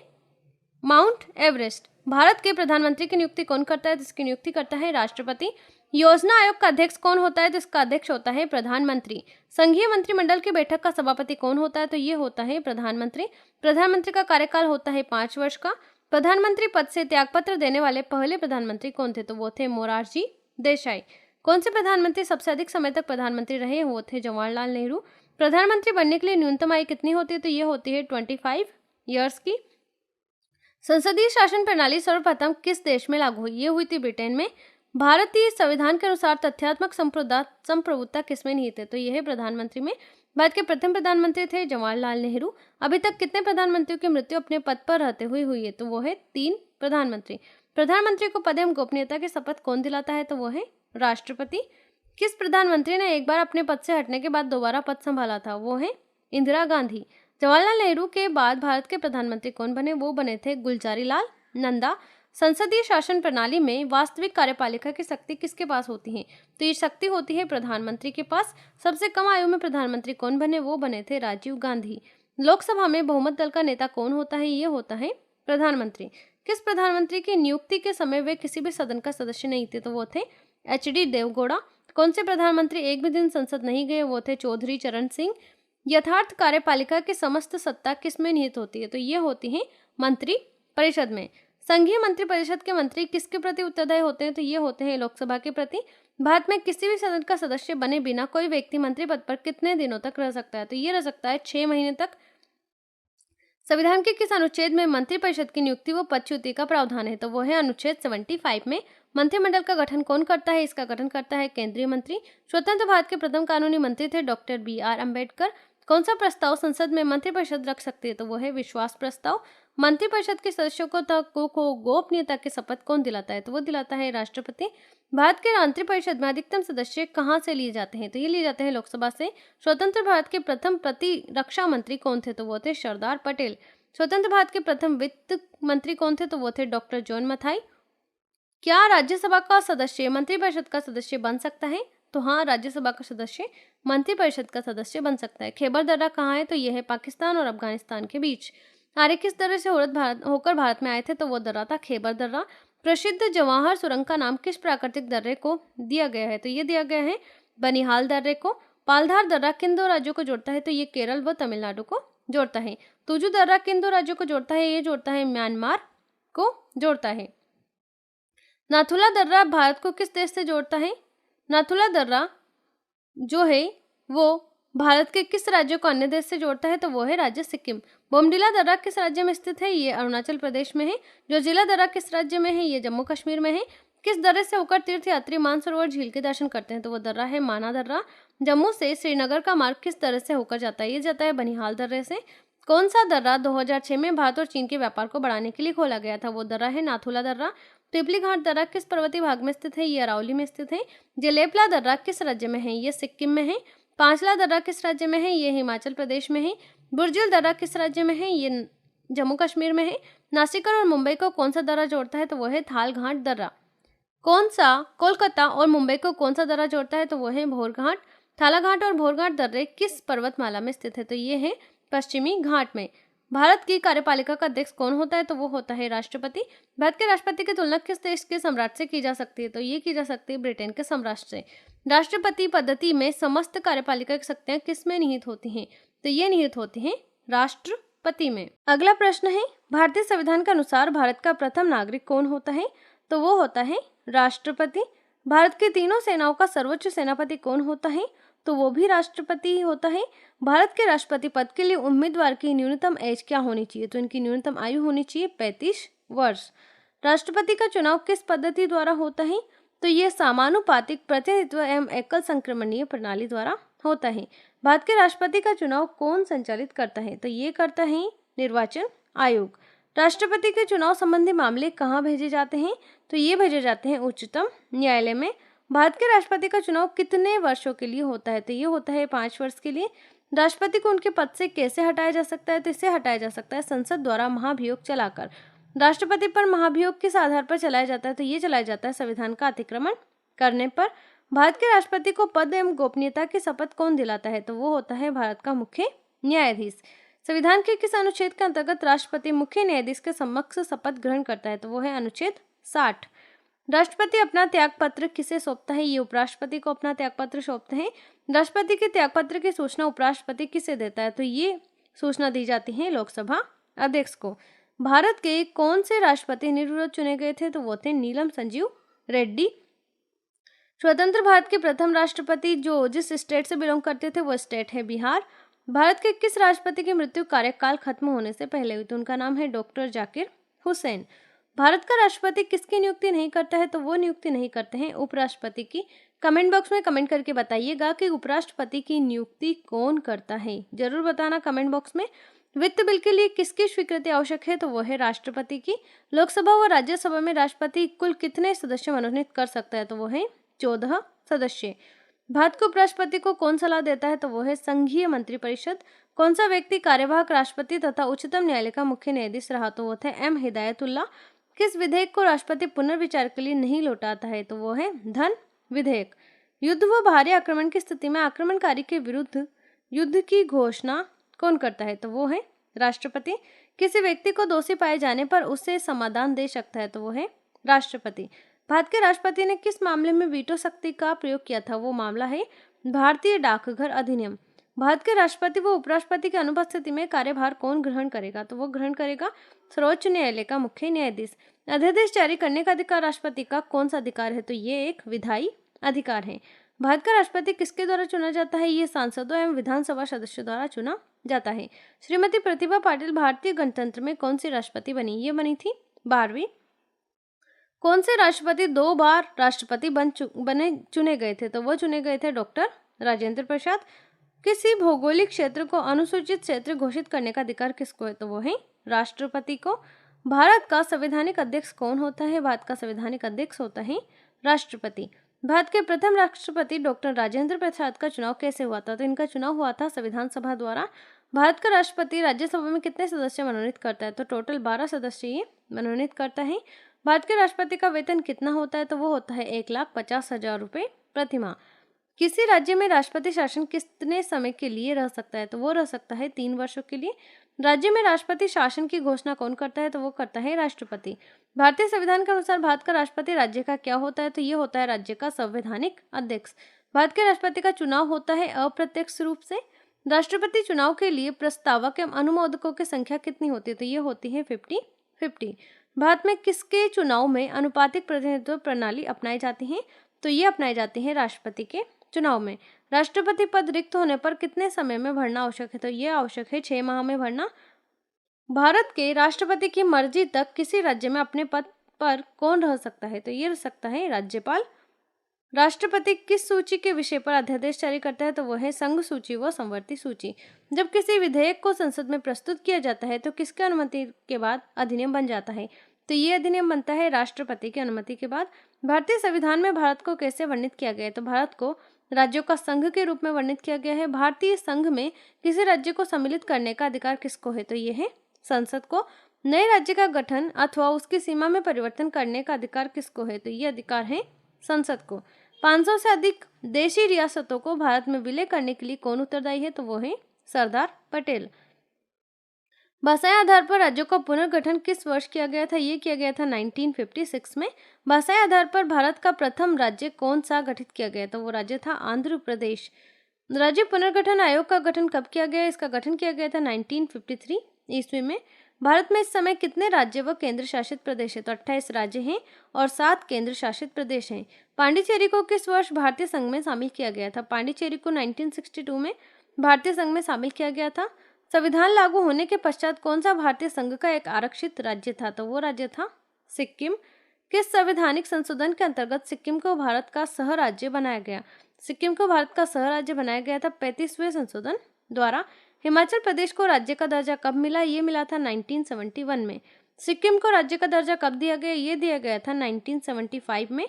माउंट एवरेस्ट। भारत के प्रधानमंत्री की नियुक्ति कौन करता है? जिसकी नियुक्ति करता है राष्ट्रपति। योजना आयोग का अध्यक्ष कौन होता है? तो इसका अध्यक्ष होता है प्रधानमंत्री। संघीय मंत्रिमंडल की बैठक का सभापति कौन होता है? तो ये होता है प्रधानमंत्री। प्रधानमंत्री का कार्यकाल होता है 5 वर्ष का। प्रधानमंत्री पद से त्यागपत्र देने वाले पहले प्रधानमंत्री कौन थे? तो वो थे मोरारजी देसाई। कौन से प्रधानमंत्री सबसे अधिक समय तक प्रधानमंत्री रहे? वो थे जवाहरलाल नेहरू। प्रधानमंत्री बनने के लिए न्यूनतम आयु कितनी होती है? तो ये होती है 25 ईयर्स की। संसदीय शासन प्रणाली सर्वप्रथम किस देश में लागू हुई? ये हुई थी ब्रिटेन में। भारतीय संविधान के अनुसार तथ्यात्मक संप्रभुता किसमें निहित है? तो यह है प्रधानमंत्री में। भारत के प्रथम प्रधानमंत्री थे जवाहरलाल नेहरू। अभी तक कितने प्रधानमंत्रियों की मृत्यु अपने पद पर रहते हुए हुई है? तो वो है 3 प्रधानमंत्री। प्रधानमंत्री को पद एवं गोपनीयता की शपथ कौन दिलाता है? तो वो है राष्ट्रपति। किस प्रधानमंत्री ने एक बार अपने पद से हटने के बाद दोबारा पद संभाला था? वो है इंदिरा गांधी। जवाहरलाल नेहरू के बाद भारत के प्रधानमंत्री कौन बने? वो बने थे गुलजारी लाल नंदा। संसदीय शासन प्रणाली में वास्तविक कार्यपालिका की शक्ति किसके पास होती है? तो ये शक्ति होती है प्रधानमंत्री के पास। सबसे कम आयु में प्रधानमंत्री कौन बने? वो बने थे राजीव गांधी। लोकसभा में बहुमत दल का नेता कौन होता है? ये होता है प्रधानमंत्री। किस प्रधानमंत्री की नियुक्ति के समय वे किसी भी सदन का सदस्य नहीं थे? तो वो थे HD देवगौड़ा। कौन से प्रधानमंत्री एक भी दिन संसद नहीं गए? वो थे चौधरी चरण सिंह। यथार्थ कार्यपालिका की समस्त सत्ता किसमें निहित होती है? तो ये होती है मंत्री परिषद में। संघीय मंत्री परिषद के मंत्री किसके प्रति उत्तरदायी होते हैं? तो ये होते हैं लोकसभा के प्रति। भारत में किसी भी सदन का सदस्य बने बिना कोई व्यक्ति मंत्री पद पर कितने दिनों तक रह सकता है? तो ये रह सकता है 6 महीने तक। संविधान के किस अनुच्छेद में मंत्रिपरिषद की नियुक्ति व पदच्युति का प्रावधान है? तो वो है अनुच्छेद 75 में। मंत्रिमंडल का गठन कौन करता है? इसका गठन करता है केंद्रीय मंत्री। स्वतंत्र भारत के प्रथम कानूनी मंत्री थे डॉक्टर BR अम्बेडकर। कौन सा प्रस्ताव संसद में मंत्रिपरिषद रख सकती है? तो वो है विश्वास प्रस्ताव। मंत्रिपरिषद के सदस्यों को गोपनीयता की शपथ कौन दिलाता है? तो वो दिलाता है राष्ट्रपति। भारत के मंत्रिपरिषद में अधिकतम सदस्य कहाँ से लिए जाते हैं? तो ये लिए जाते हैं लोकसभा से। स्वतंत्र भारत के प्रथम प्रतिरक्षा मंत्री कौन थे? तो वो थे सरदार पटेल। स्वतंत्र भारत के प्रथम वित्त मंत्री कौन थे? तो वो थे डॉक्टर जॉन मथाई। क्या राज्यसभा का सदस्य मंत्रिपरिषद का सदस्य बन सकता है? तो हाँ, राज्यसभा का सदस्य मंत्रिपरिषद का सदस्य बन सकता है। खैबर दर्रा कहाँ है? तो यह है पाकिस्तान और अफगानिस्तान के बीच। आर्य किस दर्रे से होकर भारत में आए थे? तो वो दर्रा था खैबर दर्रा। प्रसिद्ध जवाहर सुरंग का नाम किस प्राकृतिक दर्रे को दिया गया है? तो ये दिया गया है बनिहाल दर्रे को। पालधार दर्रा किन 2 राज्यों को जोड़ता है? तो ये केरल व तमिलनाडु को जोड़ता है। तुजू दर्रा किन 2 राज्यों को जोड़ता है? ये जोड़ता है म्यांमार को जोड़ता है। नाथुला दर्रा भारत को किस देश से जोड़ता है? नाथुला दर्रा जो है वो भारत के किस राज्य को अन्य देश से जोड़ता है? तो वो है राज्य सिक्किम। बोमडिला दर्रा किस राज्य में स्थित है? ये अरुणाचल प्रदेश में है। जोजिला दर्रा किस राज्य में है? ये जम्मू कश्मीर में है। किस दर्रे से होकर तीर्थयात्री मानसरोवर झील के दर्शन करते हैं? तो वो दर्रा है माना दर्रा। जम्मू से श्रीनगर का मार्ग किस दर्रे से होकर जाता है? ये जाता है बनिहाल दर्रे से। कौन सा दर्रा 2006 में भारत और चीन के व्यापार को बढ़ाने के लिए खोला गया था? वो दर्रा है नाथुला दर्रा। पिपली घाट दर्रा किस पर्वतीय भाग में स्थित है? ये अरावली में स्थित है। जेलेपला दर्रा किस राज्य में है? ये सिक्किम में है। पांचला दर्रा किस राज्य में है? ये हिमाचल प्रदेश में है। बुर्जिल दर्रा किस राज्य में है? ये जम्मू कश्मीर में है। नासिक और मुंबई को कौन सा दर्रा जोड़ता है? तो वो है थाल घाट दर्रा। कौन सा कोलकाता और मुंबई को कौन सा दर्रा जोड़ता है? तो वो है भोरघाट। थालाघाट और भोरघाट दर्रे किस पर्वतमाला में स्थित है? तो ये है पश्चिमी घाट में। भारत की कार्यपालिका का अध्यक्ष कौन होता है? तो वो होता है राष्ट्रपति। भारत के राष्ट्रपति की तुलना किस देश के सम्राट से की जा सकती है? तो ये की जा सकती है ब्रिटेन के सम्राट से। राष्ट्रपति पद्धति में समस्त कार्यपालिका की शक्तियां किस में निहित होती हैं? तो ये निहित होती हैं राष्ट्रपति में। अगला प्रश्न है, भारतीय संविधान के अनुसार भारत का प्रथम नागरिक कौन होता है? तो वो होता है राष्ट्रपति। भारत की तीनों सेनाओं का सर्वोच्च सेनापति कौन होता है? तो वो भी राष्ट्रपति ही होता है। भारत के राष्ट्रपति पद के लिए उम्मीदवार की न्यूनतम एज क्या होनी चाहिए? तो इनकी न्यूनतम आयु होनी चाहिए 35 वर्ष। राष्ट्रपति का चुनाव किस पद्धति द्वारा होता है? तो ये समानुपातिक प्रतिनिधित्व एवं एकल संक्रमणीय प्रणाली द्वारा होता है। भारत के राष्ट्रपति का चुनाव कौन संचालित करता है? तो ये करता है निर्वाचन आयोग। राष्ट्रपति के चुनाव संबंधी मामले कहाँ भेजे जाते हैं? तो ये भेजे जाते हैं उच्चतम न्यायालय में। भारत के राष्ट्रपति का चुनाव कितने वर्षों के लिए होता है? तो ये होता है 5 वर्ष के लिए। राष्ट्रपति को उनके पद से कैसे हटाया जा सकता है? तो इसे हटाया जा सकता है संसद द्वारा महाभियोग चलाकर। राष्ट्रपति पर महाभियोग किस आधार पर चलाया जाता है? तो ये चलाया जाता है संविधान का अतिक्रमण करने पर। भारत के राष्ट्रपति को पद एवं गोपनीयता की शपथ कौन दिलाता है? तो वो होता है भारत का मुख्य न्यायाधीश। संविधान के किस अनुच्छेद के अंतर्गत राष्ट्रपति मुख्य न्यायाधीश के समक्ष शपथ ग्रहण करता है? तो वो है अनुच्छेद 60। राष्ट्रपति अपना त्यागपत्र किसे सौंपता है? ये उपराष्ट्रपति को अपना त्यागपत्र सौंपते हैं। राष्ट्रपति के त्यागपत्र की सूचना उपराष्ट्रपति किसे देता है? तो ये सूचना दी जाती है लोकसभा अध्यक्ष को। भारत के कौन से राष्ट्रपति निर्विरोध चुने गए थे? तो वो थे नीलम संजीव रेड्डी। स्वतंत्र भारत के प्रथम राष्ट्रपति जो जिस स्टेट से बिलोंग करते थे वो स्टेट है बिहार। भारत के किस राष्ट्रपति की मृत्यु कार्यकाल खत्म होने से पहले हुई? तो उनका नाम है डॉक्टर जाकिर हुसैन। भारत का राष्ट्रपति किसकी नियुक्ति नहीं करता है? तो वो नियुक्ति नहीं करते हैं उपराष्ट्रपति की। कमेंट बॉक्स में कमेंट करके बताइएगा कि उपराष्ट्रपति की नियुक्ति कौन करता है, जरूर बताना कमेंट बॉक्स में। वित्त बिल के लिए किसकी स्वीकृति आवश्यक है? तो वो है राष्ट्रपति की। लोकसभा व राज्यसभा में राष्ट्रपति कुल कितने सदस्य मनोनीत कर सकता है? तो वो है 14 सदस्य। भारत को उपराष्ट्रपति को कौन सलाह देता है? तो वो है संघीय मंत्रिपरिषद। कौन सा व्यक्ति कार्यवाहक राष्ट्रपति तथा उच्चतम न्यायालय का मुख्य न्यायाधीश रहा? तो वो थे एम हिदायतुल्ला। किस विधेयक को राष्ट्रपति पुनर्विचार के लिए नहीं लौटाता है? तो वो है धन विधेयक। युद्ध व भारी आक्रमण की स्थिति में आक्रमणकारी के विरुद्ध युद्ध की घोषणा कौन करता है? तो वो है राष्ट्रपति। किसी व्यक्ति को दोषी पाए जाने पर उसे समाधान दे सकता है? तो वो है राष्ट्रपति। भारत के राष्ट्रपति ने किस मामले में वीटो शक्ति का प्रयोग किया था? वो मामला है भारतीय डाकघर अधिनियम। भारत के राष्ट्रपति व उपराष्ट्रपति की अनुपस्थिति में कार्यभार कौन ग्रहण करेगा? तो वो ग्रहण करेगा सर्वोच्च न्यायालय का मुख्य न्यायाधीश। अध्यादेश जारी करने का अधिकार राष्ट्रपति का कौन सा अधिकार है? तो ये एक विधायी अधिकार है। भारत का राष्ट्रपति किसके द्वारा चुना जाता है? ये सांसदों एवं विधानसभा सदस्यों द्वारा चुना जाता है। श्रीमती प्रतिभा पाटिल भारतीय गणतंत्र में कौन सी राष्ट्रपति बनी? ये बनी थी 12वीं। कौन से राष्ट्रपति 2 बार राष्ट्रपति चुने गए थे? तो वो चुने गए थे डॉक्टर राजेंद्र प्रसाद। किसी भौगोलिक क्षेत्र को अनुसूचित क्षेत्र घोषित करने का अधिकार किसको है? तो वो है राष्ट्रपति को। भारत का संवैधानिक अध्यक्ष कौन होता है? भारत का संवैधानिक अध्यक्ष होता है राष्ट्रपति। भारत के प्रथम राष्ट्रपति डॉक्टर राजेंद्र प्रसाद का चुनाव कैसे हुआ था? तो इनका चुनाव हुआ था संविधान सभा द्वारा। भारत का राष्ट्रपति राज्यसभा में कितने सदस्य मनोनीत करता है? तो टोटल 12 सदस्य ये मनोनीत करता है। भारत के राष्ट्रपति का वेतन कितना होता है? तो वो होता है 1,50,000 रुपये प्रति माह। किसी राज्य में राष्ट्रपति शासन कितने समय के लिए रह सकता है? तो वो रह सकता है 3 वर्षों के लिए। राज्य में राष्ट्रपति शासन की घोषणा कौन करता है? तो वो करता है राष्ट्रपति। भारतीय संविधान के अनुसार भारत का राष्ट्रपति राज्य का क्या होता है? तो ये होता है राज्य का संवैधानिक अध्यक्ष। भारत के राष्ट्रपति का चुनाव होता है अप्रत्यक्ष रूप से। राष्ट्रपति चुनाव के लिए प्रस्तावक एवं अनुमोदकों की संख्या कितनी होती है? तो ये होती है 50-50। 1950। भारत में किसके चुनाव में अनुपातिक प्रतिनिधित्व प्रणाली अपनाई जाती है? तो ये अपनाई जाती है राष्ट्रपति के चुनाव में। राष्ट्रपति पद रिक्त होने पर कितने समय में भरना आवश्यक है? तो ये आवश्यक है 6 माह में भरना। भारत के राष्ट्रपति की मर्जी तक किसी राज्य में अपने पद पर कौन रह सकता है? तो ये रह सकता है राज्यपाल। राष्ट्रपति किस सूची के विषय पर अध्यादेश जारी करता है? तो वह है संघ सूची व संवर्ती सूची। जब किसी विधेयक को संसद में प्रस्तुत किया जाता है तो किसकी अनुमति के बाद अधिनियम बन जाता है? तो ये अधिनियम बनता है राष्ट्रपति की अनुमति के बाद। भारतीय संविधान में भारत को कैसे वर्णित किया गया है? तो भारत को राज्यों का संघ के रूप में वर्णित किया गया है। भारतीय संघ में किसी राज्य को सम्मिलित करने का अधिकार किसको है? तो ये है संसद को। नए राज्य का गठन अथवा उसकी सीमा में परिवर्तन करने का अधिकार किसको है? तो ये अधिकार है संसद को। 500 से अधिक देशी रियासतों को भारत में विलय करने के लिए कौन उत्तरदायी है? तो वो है सरदार पटेल। भाषाई आधार पर राज्यों का पुनर्गठन किस वर्ष किया गया था? ये किया गया था 1956 में। भाषाई आधार पर भारत का प्रथम राज्य कौन सा गठित किया गया? तो वो राज्य था आंध्र प्रदेश। राज्य पुनर्गठन आयोग का गठन कब किया गया? इसका गठन किया गया था 1953 ईस्वी में। भारत में इस समय कितने राज्य व केंद्र शासित प्रदेश है? तो 28 राज्य हैं और 7 केंद्र शासित प्रदेश हैं। पांडिचेरी को किस वर्ष भारतीय संघ में शामिल किया गया था? पांडिचेरी को 1962 में भारतीय संघ में शामिल किया गया था। संविधान लागू होने के पश्चात कौन सा भारतीय संघ का एक आरक्षित राज्य था? तो वो राज्य था सिक्किम। किस संवैधानिक संशोधन के अंतर्गत सिक्किम को भारत का सह राज्य बनाया गया? सिक्किम को भारत का सह राज्य बनाया गया था 35वें संशोधन द्वारा। हिमाचल प्रदेश को राज्य का दर्जा कब मिला? ये मिला था 1971 में। सिक्किम को राज्य का दर्जा कब दिया गया? ये दिया गया था 1975 में।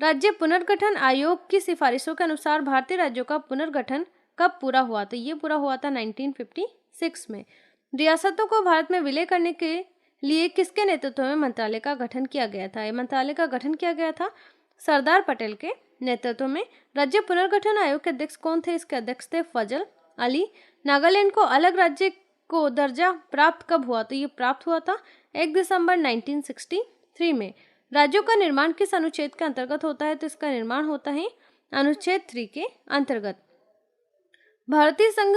राज्य पुनर्गठन आयोग की सिफारिशों के अनुसार भारतीय राज्यों का पुनर्गठन कब पूरा हुआ? तो ये पूरा हुआ था 1956 में। रियासतों को भारत में विलय करने के लिए किसके नेतृत्व में मंत्रालय का गठन किया गया था? यह मंत्रालय का गठन किया गया था सरदार पटेल के नेतृत्व में। राज्य पुनर्गठन आयोग के अध्यक्ष कौन थे? इसके अध्यक्ष थे फजल अली। नागालैंड को अलग राज्य को दर्जा प्राप्त कब हुआ? तो ये प्राप्त हुआ था 1 दिसंबर 1963 में। राज्यों का निर्माण किस अनुच्छेद के अंतर्गत होता है? तो इसका निर्माण होता है अनुच्छेद 3 के अंतर्गत। भारतीय संघ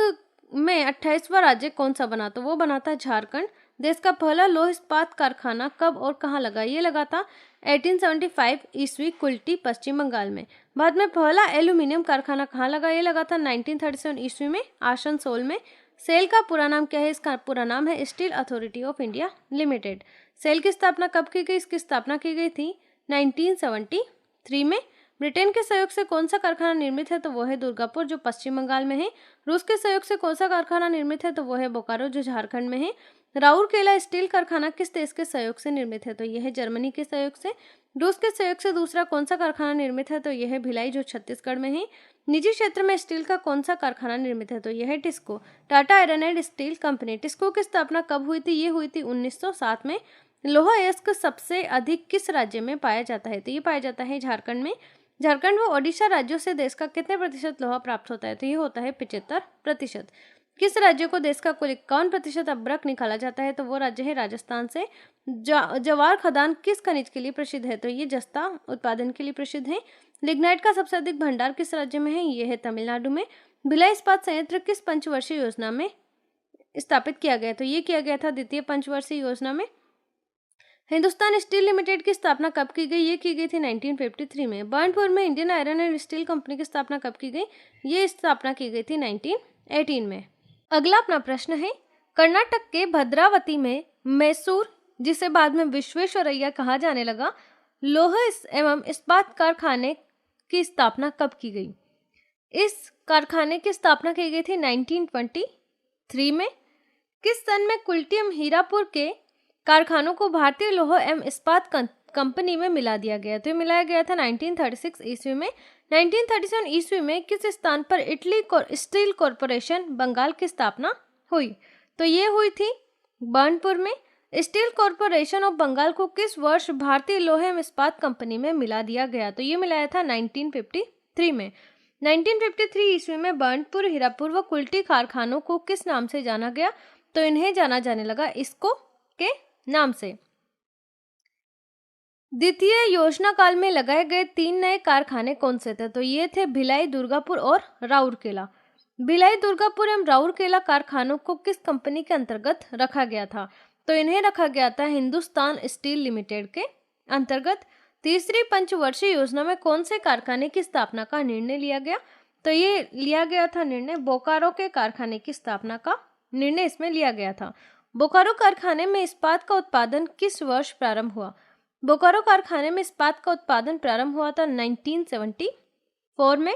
में 28वां राज्य कौन सा बना? तो वो बना था झारखंड। देश का पहला लौह इस्पात कारखाना कब और कहाँ लगा? ये लगा था 1875 ईस्वी कुल्टी, पश्चिम बंगाल में। भारत में पहला एल्यूमिनियम कारखाना कहाँ लगा? ये लगा था 1937 ईस्वी में आसनसोल में। सेल का पूरा नाम क्या है? इसका पूरा नाम है steel authority of India limited. SAIL की स्थापना कब की गई? इसकी स्थापना की गई थी 1973 में। ब्रिटेन के सहयोग से कौन सा कारखाना निर्मित है? तो वो है दुर्गापुर, जो पश्चिम बंगाल में है। रूस के सहयोग से कौन सा कारखाना निर्मित है? तो वो है बोकारो, जो झारखंड में है। राउरकेला स्टील कारखाना किस देश के सहयोग से निर्मित है? तो यह है जर्मनी के सहयोग से। रूस के सहयोग से दूसरा कौन सा कारखाना निर्मित है? तो यह है भिलाई, जो छत्तीसगढ़ में है। निजी क्षेत्र में स्टील का कौन सा कारखाना निर्मित है? तो यह है TISCO, Tata iron and steel company. TISCO की स्थापना कब हुई थी? ये हुई थी 1907 में। लौह अयस्क सबसे अधिक किस राज्य में पाया जाता है? तो ये पाया जाता है झारखंड में। झारखंड व ओडिशा राज्यों से देश का कितने प्रतिशत लोहा प्राप्त होता है? तो ये होता है 75%। किस राज्य को देश का कुल 51% अभ्रक निकाला जाता है? तो वो राज्य है राजस्थान से। जवार खदान किस खनिज के लिए प्रसिद्ध है? तो ये जस्ता उत्पादन के लिए प्रसिद्ध है। लिग्नाइट का सबसे अधिक भंडार किस राज्य में है? ये है तमिलनाडु में। भिलाई इस्पात संयंत्र किस पंचवर्षीय योजना में स्थापित किया गया? तो ये किया गया था द्वितीय पंचवर्षीय योजना में। हिंदुस्तान स्टील लिमिटेड की स्थापना कब की गई? ये की गई थी 1953 में। बर्नपुर में Indian iron and steel company की स्थापना कब की गई? ये स्थापना की गई थी 1918 में। अगला अपना प्रश्न है, कर्नाटक के भद्रावती में मैसूर, जिसे बाद में विश्वेश्वरैया कहा जाने लगा, लौह एवं इस्पात कारखाने की स्थापना कब की गई? इस कारखाने की स्थापना की गई थी 1923 में। किस सन में कुल्टी एवं हीरापुर के कारखानों को भारतीय लौह एवं इस्पात कंपनी में मिला दिया गया? तो मिलाया गया था 1936 ईस्वी में। 1937 ईस्वी में किस स्थान पर इटली स्टील कॉरपोरेशन बंगाल की स्थापना हुई? तो ये हुई थी बर्नपुर में। स्टील कॉरपोरेशन ऑफ बंगाल को किस वर्ष भारतीय लौह एवं इस्पात कंपनी में मिला दिया गया? तो ये मिलाया था 1953 में। 1953 ईस्वी में बर्नपुर, हीरापुर व कुल्टी कारखानों को किस नाम से जाना गया? तो इन्हें जाना जाने लगा इसको के नाम से। द्वितीय योजना काल में लगाए गए 3 नए कारखाने कौन से थे? तो ये थे भिलाई, दुर्गापुर और राउरकेला। भिलाई, दुर्गापुर एवं राउरकेला कारखानों को किस कंपनी के अंतर्गत रखा गया था? तो इन्हें रखा गया था हिंदुस्तान स्टील लिमिटेड के अंतर्गत। तीसरी पंचवर्षीय योजना में कौन से कारखाने की स्थापना का निर्णय लिया गया? तो ये लिया गया था निर्णय बोकारो के कारखाने की स्थापना का निर्णय इसमें लिया गया था। बोकारो कारखाने में इस्पात का उत्पादन किस वर्ष प्रारंभ हुआ? बोकारो कारखाने में इस्पात का उत्पादन प्रारंभ हुआ था 1974 में।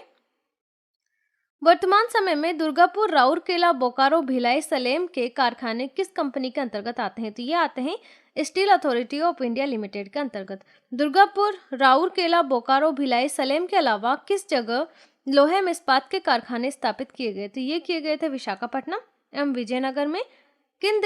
वर्तमान समय में दुर्गापुर, राउरकेला, बोकारो, भिलाई, सलेम के कारखाने किस कंपनी के अंतर्गत आते हैं? तो ये आते हैं steel authority of India limited के अंतर्गत। दुर्गापुर, राउरकेला, बोकारो, भिलाई, सलेम के अलावा किस जगह लोहे में इस्पात के कारखाने स्थापित किए गए? तो ये किए गए थे विशाखापट्टनम एवं विजयनगर में। किन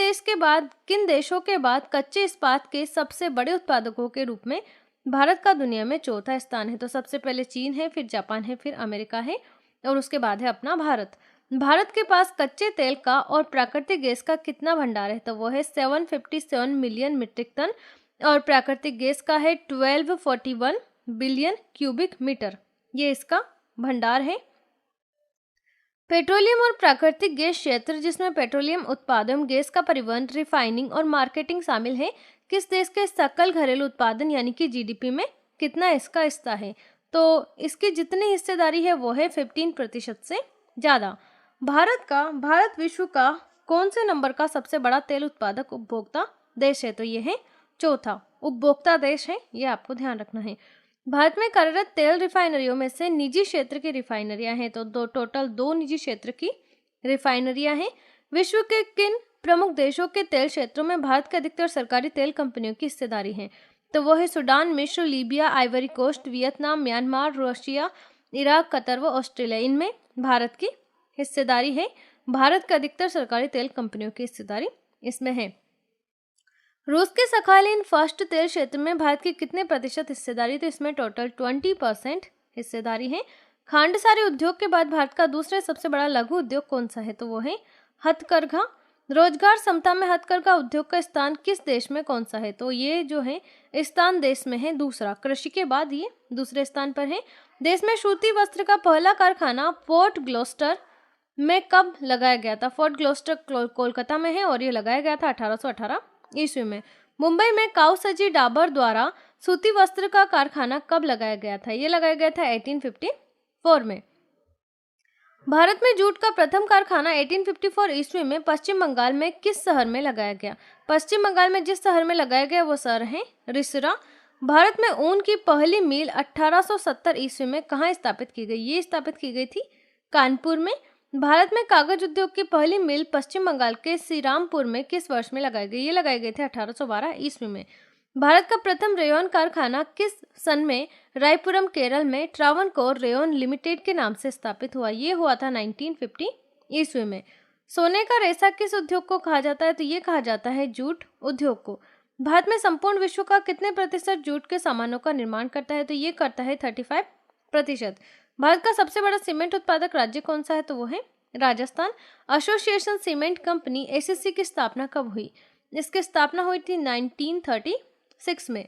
देशों के बाद कच्चे इस्पात के सबसे बड़े उत्पादकों के रूप में भारत का दुनिया में चौथा स्थान है? तो सबसे पहले चीन है, फिर जापान है, फिर अमेरिका है और उसके बाद है अपना भारत। भारत के पास कच्चे तेल का और प्राकृतिक गैस का कितना भंडार है? तो वो है 757 मिलियन मीट्रिक टन और प्राकृतिक गैस का है 1241 बिलियन क्यूबिक मीटर। ये इसका भंडार है। पेट्रोलियम और प्राकृतिक गैस क्षेत्र, जिसमें पेट्रोलियम उत्पादन, गैस का परिवहन, रिफाइनिंग और मार्केटिंग शामिल है, किस देश के सकल घरेलू उत्पादन यानी कि जीडीपी में कितना इसका हिस्सा है? तो इसकी जितनी हिस्सेदारी है वो है 15% से ज़्यादा। भारत विश्व का कौन से नंबर का सबसे बड़ा तेल उत्पादक उपभोक्ता देश है? तो ये है चौथा उपभोक्ता देश है, ये आपको ध्यान रखना है। भारत में कार्यरत तेल रिफाइनरियों में से निजी क्षेत्र की रिफाइनरियां हैं, तो टोटल 2 निजी क्षेत्र की रिफाइनरियां हैं। विश्व के किन प्रमुख देशों के तेल क्षेत्रों में भारत के अधिकतर सरकारी तेल कंपनियों की हिस्सेदारी है? तो वो है सूडान, मिस्र, Libya, Ivory Coast, Vietnam, Myanmar, Russia, Iraq, Qatar व ऑस्ट्रेलिया। इनमें भारत की हिस्सेदारी है। भारत के अधिकतर सरकारी तेल कंपनियों की हिस्सेदारी इसमें है। रूस के सखालिन फर्स्ट तेल क्षेत्र में भारत की कितने प्रतिशत हिस्सेदारी? तो इसमें टोटल 20% हिस्सेदारी है। खांडसारी उद्योग के बाद भारत का दूसरा सबसे बड़ा लघु उद्योग कौन सा है? तो वो है हथकरघा। रोजगार समता में हथकरघा उद्योग का स्थान किस देश में कौन सा है? तो ये जो है स्थान देश में है दूसरा, कृषि के बाद ये दूसरे स्थान पर है। देश में सूती वस्त्र का पहला कारखाना फोर्ट ग्लोस्टर में कब लगाया गया था? फोर्ट ग्लोस्टर कोलकाता में है और ये लगाया गया था 1818 ईस्वी में। मुंबई में काउसजी डाबर द्वारा सूती वस्त्र का कारखाना कब लगाया गया था? ये लगाया गया था 1854 में। भारत में जूट का प्रथम कारखाना 1854 ईस्वी में पश्चिम बंगाल में किस शहर में लगाया गया? पश्चिम बंगाल में जिस शहर में लगाया गया वो शहर है रिसरा। भारत में ऊन की पहली मिल 1870 ईस्वी में कहाँ स्थापित की गई? ये स्थापित की गई थी कानपुर में। भारत में कागज उद्योग की पहली मिल पश्चिम बंगाल के श्रीरामपुर में किस वर्ष में लगाई गई? ये लगाए गए थे 1812 ईस्वी में। भारत का प्रथम रेयन कारखाना किस सन में रायपुरम केरल में ट्रावनकोर रेयन लिमिटेड के नाम से स्थापित हुआ? ये हुआ था 1950 ईस्वी में। सोने का रेशा किस उद्योग को कहा जाता है? तो ये कहा जाता है जूट उद्योग को। भारत में संपूर्ण विश्व का कितने प्रतिशत जूट के सामानों का निर्माण करता है? तो ये करता है 35%। भारत का सबसे बड़ा सीमेंट उत्पादक राज्य कौन सा है? तो वो है Rajasthan. Association cement company ACC की स्थापना कब हुई? इसकी स्थापना हुई थी 1936 में।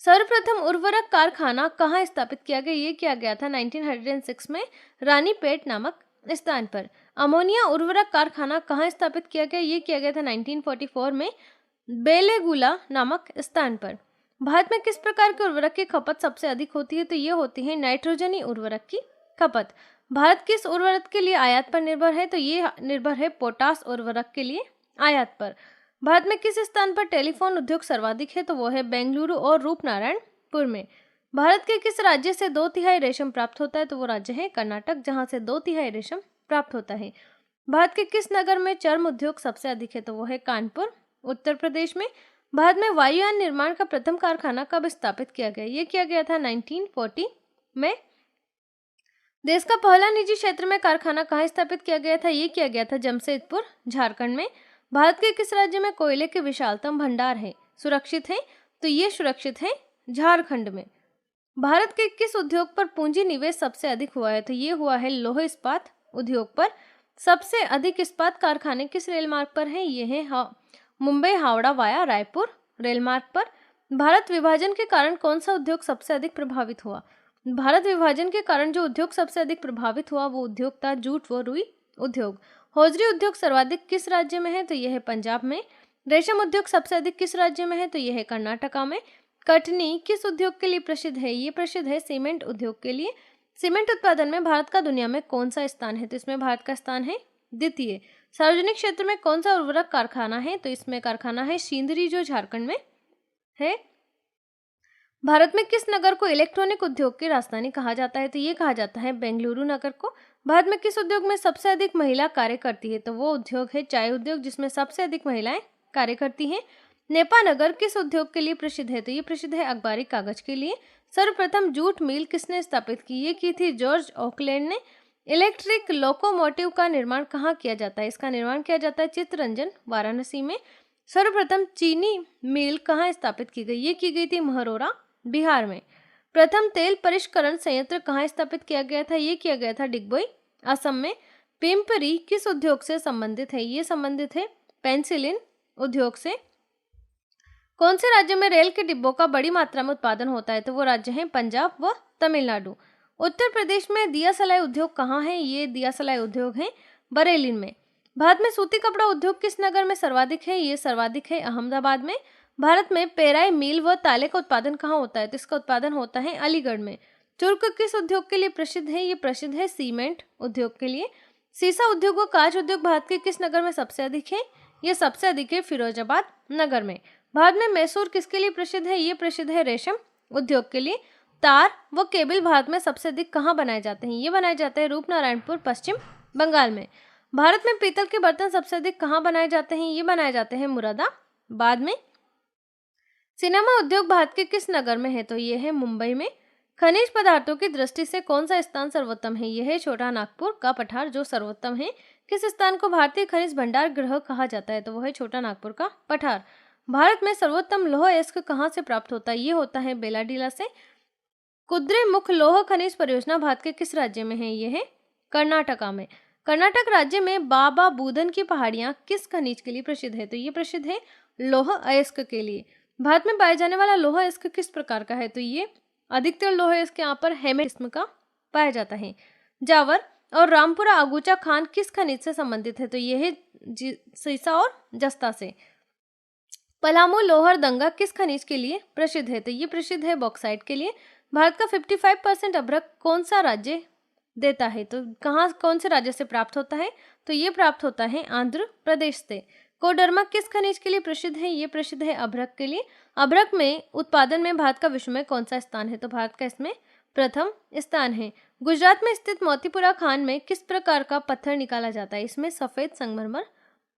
सर्वप्रथम उर्वरक कारखाना कहाँ स्थापित किया गया? ये किया गया था 1906 में रानीपेट नामक स्थान पर। अमोनिया उर्वरक कारखाना कहाँ स्थापित किया गया? ये किया गया था 1944 में बेलेगुला नामक स्थान पर। भारत में किस प्रकार के उर्वरक की खपत सबसे अधिक होती है? तो ये होती है नाइट्रोजनी उर्वरक की खपत। भारत किस उर्वरक के लिए आयात पर निर्भर है? तो ये निर्भर है पोटास उर्वरक के लिए आयात पर। भारत में किस स्थान पर टेलीफोन उद्योग सर्वाधिक है? तो वो है बेंगलुरु और रूपनारायणपुर में। भारत के किस राज्य से 2/3 रेशम प्राप्त होता है? तो वो राज्य है कर्नाटक, जहाँ से 2/3 रेशम प्राप्त होता है। भारत के किस नगर में चर्म उद्योग सबसे अधिक है? तो वो है कानपुर, उत्तर प्रदेश में। भारत में वायुयान निर्माण का प्रथम कारखाना कब स्थापित किया गया? ये किया गया था 1940 में। देश का पहला निजी क्षेत्र में कारखाना कहाँ स्थापित किया गया था? ये किया गया था जमशेदपुर, झारखंड में। भारत के किस राज्य में कोयले के विशालतम भंडार है सुरक्षित है? तो ये सुरक्षित है झारखंड में। भारत के किस उद्योग पर पूंजी निवेश सबसे अधिक हुआ है? तो ये हुआ है लौह इस्पात उद्योग पर। सबसे अधिक इस्पात कारखाने किस रेल मार्ग पर है? ये है मुंबई हावड़ा वाया रायपुर रेल मार्ग पर। भारत विभाजन के कारण कौन सा उद्योग सबसे अधिक प्रभावित हुआ? भारत विभाजन के कारण जो उद्योग सबसे अधिक प्रभावित हुआ वो उद्योग था जूट व रुई उद्योग। हौजरी उद्योग सर्वाधिक किस राज्य में है? तो यह है पंजाब में। रेशम उद्योग सबसे अधिक किस राज्य में है? तो यह है कर्नाटका में। कटनी किस उद्योग के लिए प्रसिद्ध है? ये प्रसिद्ध है सीमेंट उद्योग के लिए। सीमेंट उत्पादन में भारत का दुनिया में कौन सा स्थान है? तो इसमें भारत का स्थान है द्वितीय। सार्वजनिक क्षेत्र में कौन सा उर्वरक कारखाना है? तो इसमें कारखाना है सिंदरी, जो झारखंड में है। भारत में किस नगर को इलेक्ट्रॉनिक उद्योग की राजधानी कहा जाता है? तो ये कहा जाता है बेंगलुरु नगर को। भारत में किस उद्योग में सबसे अधिक महिला कार्य करती है? तो वो उद्योग है चाय उद्योग, जिसमें सबसे अधिक महिलाएं कार्य करती हैं। नेपा नगर किस उद्योग के लिए प्रसिद्ध है? तो ये प्रसिद्ध है अखबारी कागज के लिए। सर्वप्रथम जूट मिल किसने स्थापित की? ये की थी जॉर्ज ऑकलैंड ने। इलेक्ट्रिक लोकोमोटिव का निर्माण कहाँ किया जाता है? इसका निर्माण किया जाता है चित्तरंजन, वाराणसी में। सर्वप्रथम चीनी मिल कहाँ स्थापित की गई? ये की गई थी महरौरा, बिहार में। प्रथम तेल परिष्करण संयंत्र कहाँ स्थापित किया गया था? ये किया गया था डिगबोई, असम में। पिंपरी किस उद्योग से संबंधित है? ये संबंधित है पेंसिलिन उद्योग से। कौन से राज्य में रेल के डिब्बों का बड़ी मात्रा में उत्पादन होता है? तो वो राज्य हैं पंजाब व तमिलनाडु। उत्तर प्रदेश में दिया सलाई उद्योग कहाँ है? ये दिया सलाई उद्योग है बरेली में। भारत में सूती कपड़ा उद्योग किस नगर में सर्वाधिक है? ये सर्वाधिक है अहमदाबाद में। भारत में पेराई मील व ताले का उत्पादन कहाँ होता है? तो इसका उत्पादन होता है अलीगढ़ में। चुर्क किस उद्योग के लिए प्रसिद्ध है? ये प्रसिद्ध है सीमेंट उद्योग के लिए। सीसा उद्योग व कांच उद्योग भारत के किस नगर में सबसे अधिक है? ये सबसे अधिक है फिरोजाबाद नगर में। भारत में मैसूर किसके लिए प्रसिद्ध है? ये प्रसिद्ध है रेशम उद्योग के लिए। तार व केबल भारत में सबसे अधिक कहाँ बनाए जाते हैं? ये बनाए जाते हैं रूपनारायणपुर, पश्चिम बंगाल में। भारत में पीतल के बर्तन सबसे अधिक कहाँ बनाए जाते हैं? ये बनाए जाते हैं मुरादाबाद में। सिनेमा उद्योग भारत के किस नगर में है? तो ये है मुंबई में। खनिज पदार्थों की दृष्टि से कौन सा स्थान सर्वोत्तम है? यह है छोटा नागपुर का पठार, जो सर्वोत्तम है। किस स्थान को भारतीय खनिज भंडार गृह कहा जाता है? तो वह है छोटा नागपुर का पठार। भारत में सर्वोत्तम लौह अयस्क कहाँ से प्राप्त होता है? ये होता है बेलाडीला से। कुद्रेमुख लौह खनिज परियोजना भारत के किस राज्य में है? ये है कर्नाटका में। कर्नाटक राज्य में बाबा बूदन की पहाड़ियां किस खनिज के लिए प्रसिद्ध है? तो ये प्रसिद्ध है लौह अयस्क के लिए। भारत में पाए जाने वाला लौह अयस्क किस प्रकार का है? तो ये अधिकतर लौह अयस्क यहाँ पर हेमे किस्म का पाया जाता है। जावर और रामपुरा अगूचा खान किस खनिज से संबंधित है? तो ये है सीसा और जस्ता से। पलामू लोहरदंगा किस खनिज के लिए प्रसिद्ध है? तो ये प्रसिद्ध है बॉक्साइट के लिए। भारत का 55% अभ्रक कौन सा राज्य देता है? तो कौन से राज्य से प्राप्त होता है? तो ये प्राप्त होता है आंध्र प्रदेश से। कोडरमा किस खनिज के लिए प्रसिद्ध है? ये प्रसिद्ध है अभ्रक के लिए। अभ्रक में उत्पादन में भारत का विश्व में कौन सा स्थान है? तो भारत का इसमें प्रथम स्थान है। गुजरात में स्थित मोतीपुरा खान में किस प्रकार का पत्थर निकाला जाता है? इसमें सफेद संगमरमर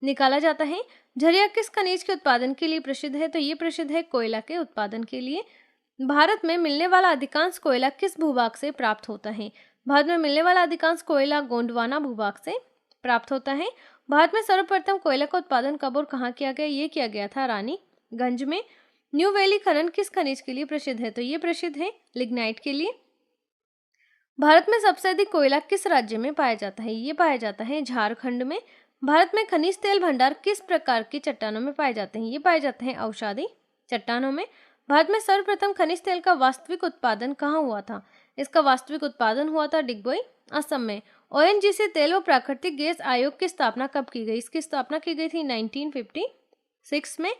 निकाला जाता है। झरिया किस खनिज के उत्पादन के लिए प्रसिद्ध है? तो ये प्रसिद्ध है कोयला के उत्पादन के लिए। भारत में मिलने वाला अधिकांश कोयला किस भूभाग से प्राप्त होता है? भारत में मिलने वाला अधिकांश कोयला गोंडवाना भूभाग से प्राप्त होता है। भारत में सर्वप्रथम कोयला का उत्पादन कब और कहाँ किया गया? ये किया गया था रानीगंज में। न्यू वैली खनन किस खनिज के लिए प्रसिद्ध है? तो ये प्रसिद्ध है लिग्नाइट के लिए। भारत में सबसे अधिक कोयला किस राज्य में पाया जाता है? ये पाया जाता है झारखंड में। भारत में खनिज तेल भंडार किस प्रकार की चट्टानों में पाए जाते हैं? ये पाए जाते हैं अवसादी चट्टानों में। भारत में सर्वप्रथम खनिज तेल का वास्तविक उत्पादन कहाँ हुआ था? इसका वास्तविक उत्पादन हुआ था डिगबोई, असम में। ओएनजीसी तेल व प्राकृतिक गैस आयोग की स्थापना कब की गई? इसकी स्थापना की गई थी 1956 में।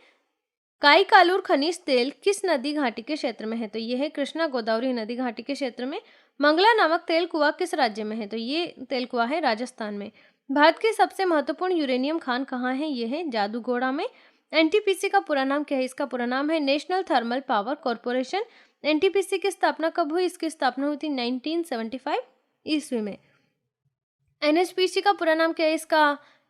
काई कालूर खनिज तेल किस नदी घाटी के क्षेत्र में है? तो ये है कृष्णा गोदावरी नदी घाटी के क्षेत्र में। मंगला नामक तेल कुआं किस राज्य में है? तो ये तेल कुआं है राजस्थान में। भारत की सबसे महत्वपूर्ण यूरेनियम खान कहाँ है? ये है जादूगोड़ा में। एनटीपीसी का पूरा नाम क्या है? इसका पूरा नाम है national thermal power corporation. NTPC की स्थापना कब हुई? इसकी स्थापना हुई थी 1975 ईस्वी में। एनएचपीसी का पूरा नाम क्या है?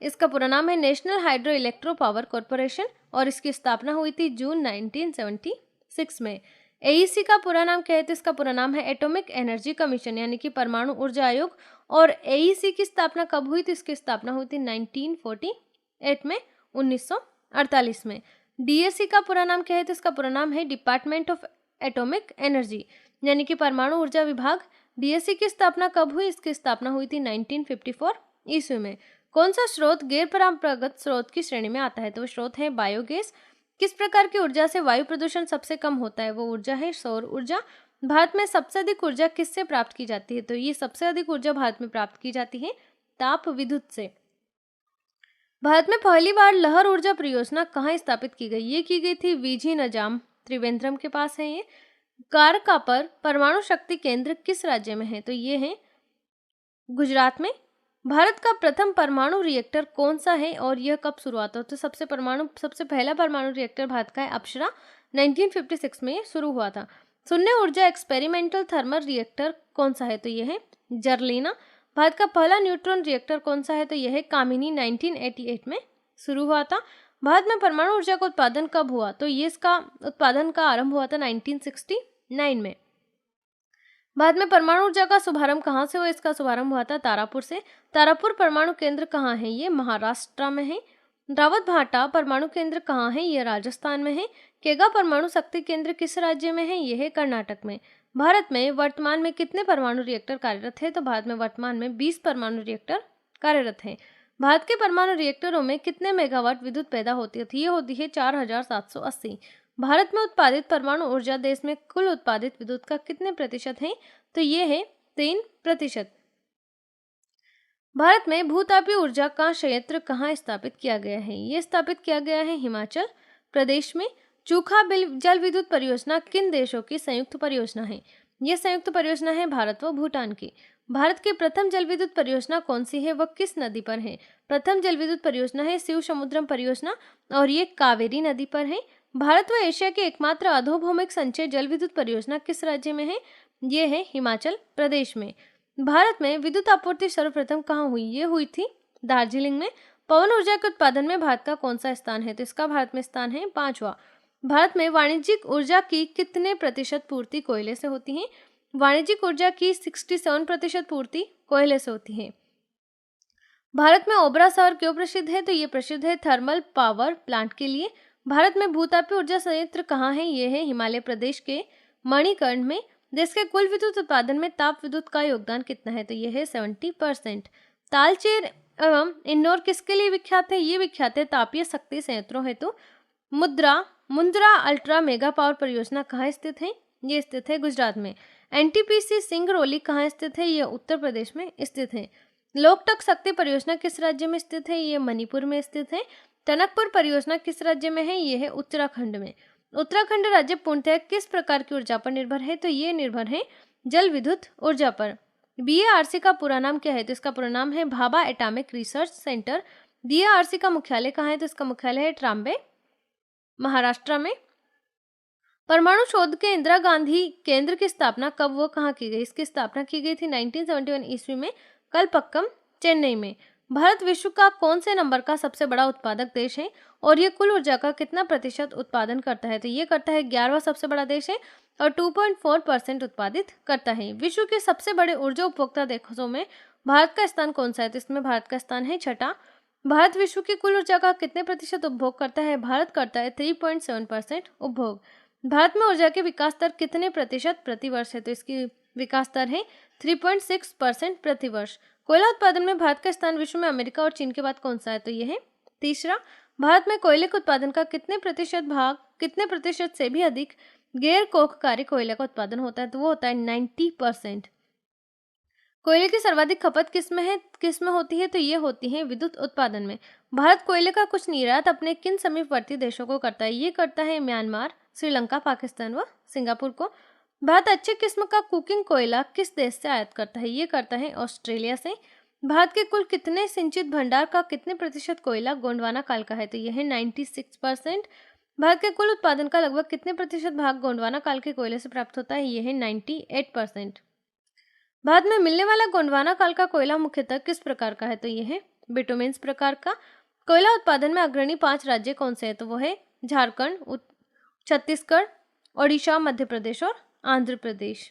इसका पूरा नाम है national hydro electro power corporation और इसकी स्थापना हुई थी जून 1976 में। एईसी का पूरा नाम क्या है? तो इसका पूरा नाम है एटॉमिक एनर्जी कमीशन, यानी कि परमाणु ऊर्जा आयोग। और एईसी की स्थापना कब हुई? तो इसकी स्थापना हुई थी 1948 में, 1948 में। डीएसी का पूरा नाम क्या है? तो इसका पूरा नाम है डिपार्टमेंट ऑफ एटॉमिक एनर्जी, यानी कि परमाणु ऊर्जा विभाग। डीएसी की स्थापना कब हुई? इसकी स्थापना हुई थी 1954 ईस्वी में। कौन सा स्रोत गैर परंपरागत स्रोत की श्रेणी में आता है? तो वो स्रोत है बायोगैस। किस प्रकार की ऊर्जा से वायु प्रदूषण सबसे कम होता है? वो ऊर्जा है सौर ऊर्जा। भारत में सबसे अधिक ऊर्जा किससे प्राप्त की जाती है? तो ये सबसे अधिक ऊर्जा भारत में प्राप्त की जाती है ताप विद्युत से। भारत में पहली बार लहर ऊर्जा परियोजना कहाँ स्थापित की गई? ये की गई थी वीजी नजाम, त्रिवेंद्रम के पास है ये। कारकापर परमाणु शक्ति केंद्र किस राज्य में है? तो ये है गुजरात में। भारत का प्रथम परमाणु रिएक्टर कौन सा है और यह कब शुरुआत हुआ? तो सबसे पहला परमाणु रिएक्टर भारत का है अप्सरा, 1956 में शुरू हुआ था। शून्य ऊर्जा एक्सपेरिमेंटल थर्मल रिएक्टर कौन सा है? तो यह है जर्लिना। भारत का पहला न्यूट्रॉन रिएक्टर कौन सा है? तो यह है कामिनी, 1988 में शुरू हुआ था। भारत में परमाणु ऊर्जा का उत्पादन कब हुआ? तो ये इसका उत्पादन का आरंभ हुआ था 1969 में। भारत में परमाणु ऊर्जा का शुभारंभ कहाँ से हुआ? इसका शुभारंभ हुआ था तारापुर से। तारापुर परमाणु केंद्र कहाँ है? ये महाराष्ट्र में है। रावत भाटा परमाणु केंद्र कहाँ है? ये राजस्थान में है। केगा परमाणु शक्ति केंद्र किस राज्य में है? ये है कर्नाटक में। भारत में वर्तमान में कितने परमाणु रिएक्टर कार्यरत है? तो भारत में वर्तमान में 20 परमाणु रिएक्टर कार्यरत है। भारत के परमाणु रिएक्टरों में कितने मेगावाट विद्युत पैदा होती थी? ये होती है 4780। भारत में उत्पादित परमाणु ऊर्जा देश में कुल उत्पादित विद्युत का कितने प्रतिशत है? तो ये है 3%। भारत में भूतापीय ऊर्जा का संयंत्र कहाँ स्थापित किया गया है? ये स्थापित किया गया है हिमाचल प्रदेश में। चूखा जल विद्युत परियोजना किन देशों की संयुक्त परियोजना है? यह संयुक्त परियोजना है भारत व भूटान की। भारत की प्रथम जल विद्युत परियोजना कौन सी है? वह किस नदी पर है? प्रथम जल विद्युत परियोजना है शिव समुद्रम परियोजना और ये कावेरी नदी पर है। भारत व एशिया की एकमात्र अधोभौमिक संचय जल विद्युत परियोजना किस राज्य में है? ये है हिमाचल प्रदेश में। भारत में विद्युत आपूर्ति सर्वप्रथम कहाँ हुई? ये हुई थी दार्जिलिंग में। पवन ऊर्जा के उत्पादन में भारत का कौन सा स्थान है? तो इसका भारत में स्थान है 5वां। भारत में वाणिज्यिक ऊर्जा की कितने प्रतिशत पूर्ति कोयले से होती है? वाणिज्यिक ऊर्जा की 67% पूर्ति कोयले से होती है। भारत में ओबरा शहर क्यों प्रसिद्ध है? तो ये प्रसिद्ध है थर्मल पावर प्लांट के लिए। भारत में भूतापीय ऊर्जा संयंत्र कहाँ है? ये है हिमालय प्रदेश के मणिकर्ण में। देश के कुल विद्युत उत्पादन में ताप विद्युत का योगदान कितना है? तो ये है 70%। तालचेर एवं इंदौर किसके लिए विख्यात है? ये विख्यात है तापीय शक्ति संयंत्रों हेतु। मुंद्रा अल्ट्रा मेगा पावर परियोजना कहाँ स्थित है? ये स्थित है गुजरात में। एनटीपीसी सिंगरौली कहाँ स्थित है? ये उत्तर प्रदेश में स्थित है। लोकटक शक्ति परियोजना किस राज्य में स्थित है? ये मणिपुर में स्थित है। टनकपुर परियोजना किस राज्य में है? ये है उत्तराखंड में। उत्तराखंड राज्य पूर्णतः किस प्रकार की ऊर्जा पर निर्भर है? तो ये निर्भर है जल विद्युत ऊर्जा पर। बीएआरसी का पूरा नाम क्या है? तो इसका पूरा नाम है Bhabha atomic research centre. BARC का मुख्यालय कहाँ है? तो इसका मुख्यालय है ट्राम्बे, महाराष्ट्र में। परमाणु शोध के इंदिरा गांधी केंद्र की स्थापना कब व कहाँ की गई? इसकी स्थापना की गई थी 1971 ईस्वी में कलपक्कम, चेन्नई में। भारत विश्व का कौन से नंबर का सबसे बड़ा उत्पादक देश है और ये कुल ऊर्जा का कितना प्रतिशत उत्पादन करता है? तो ये करता है 11वां सबसे बड़ा देश है और 2.4% उत्पादित करता है। विश्व के सबसे बड़े ऊर्जा उपभोक्ता देशों में भारत का स्थान कौन सा है? तो इसमें भारत का स्थान है 6ठा। भारत विश्व की कुल ऊर्जा का कितने प्रतिशत उपभोग करता है? भारत करता है 3.7% उपभोग। भारत में ऊर्जा के विकास दर कितने प्रतिशत प्रति वर्ष है? तो इसकी विकास दर है 3.6% प्रति वर्ष। कोयला उत्पादन में भारत का स्थान विश्व में अमेरिका और चीन के बाद कौन सा है? तो यह है तीसरा। भारत में कोयले के उत्पादन का कितने प्रतिशत से भी अधिक गैर कोखकारी कोयले का उत्पादन होता है? तो वो होता है 90%। कोयले की सर्वाधिक खपत किस में होती है? तो ये होती है विद्युत उत्पादन में। भारत कोयले का कुछ निर्यात अपने किन समीपवर्ती देशों को करता है? ये करता है म्यांमार, श्रीलंका, पाकिस्तान व सिंगापुर को। भारत अच्छे किस्म का कुकिंग कोयला किस देश से आयात करता है? ये करता है ऑस्ट्रेलिया से। भारत के कुल कितने सिंचित भंडार का कितने प्रतिशत कोयला गोंडवाना काल का है? तो यह है 96%। भारत के कुल उत्पादन का लगभग कितने प्रतिशत भाग गोंडवाना काल के कोयले से प्राप्त होता है? यह है 98%। भारत में मिलने वाला गोंडवाना काल का कोयला मुख्यतः किस प्रकार का है? तो यह है बिटुमेन्स प्रकार का। कोयला उत्पादन में अग्रणी 5 राज्य कौन से हैं? तो वो है झारखंड, छत्तीसगढ़, ओडिशा, मध्य प्रदेश और आंध्र प्रदेश।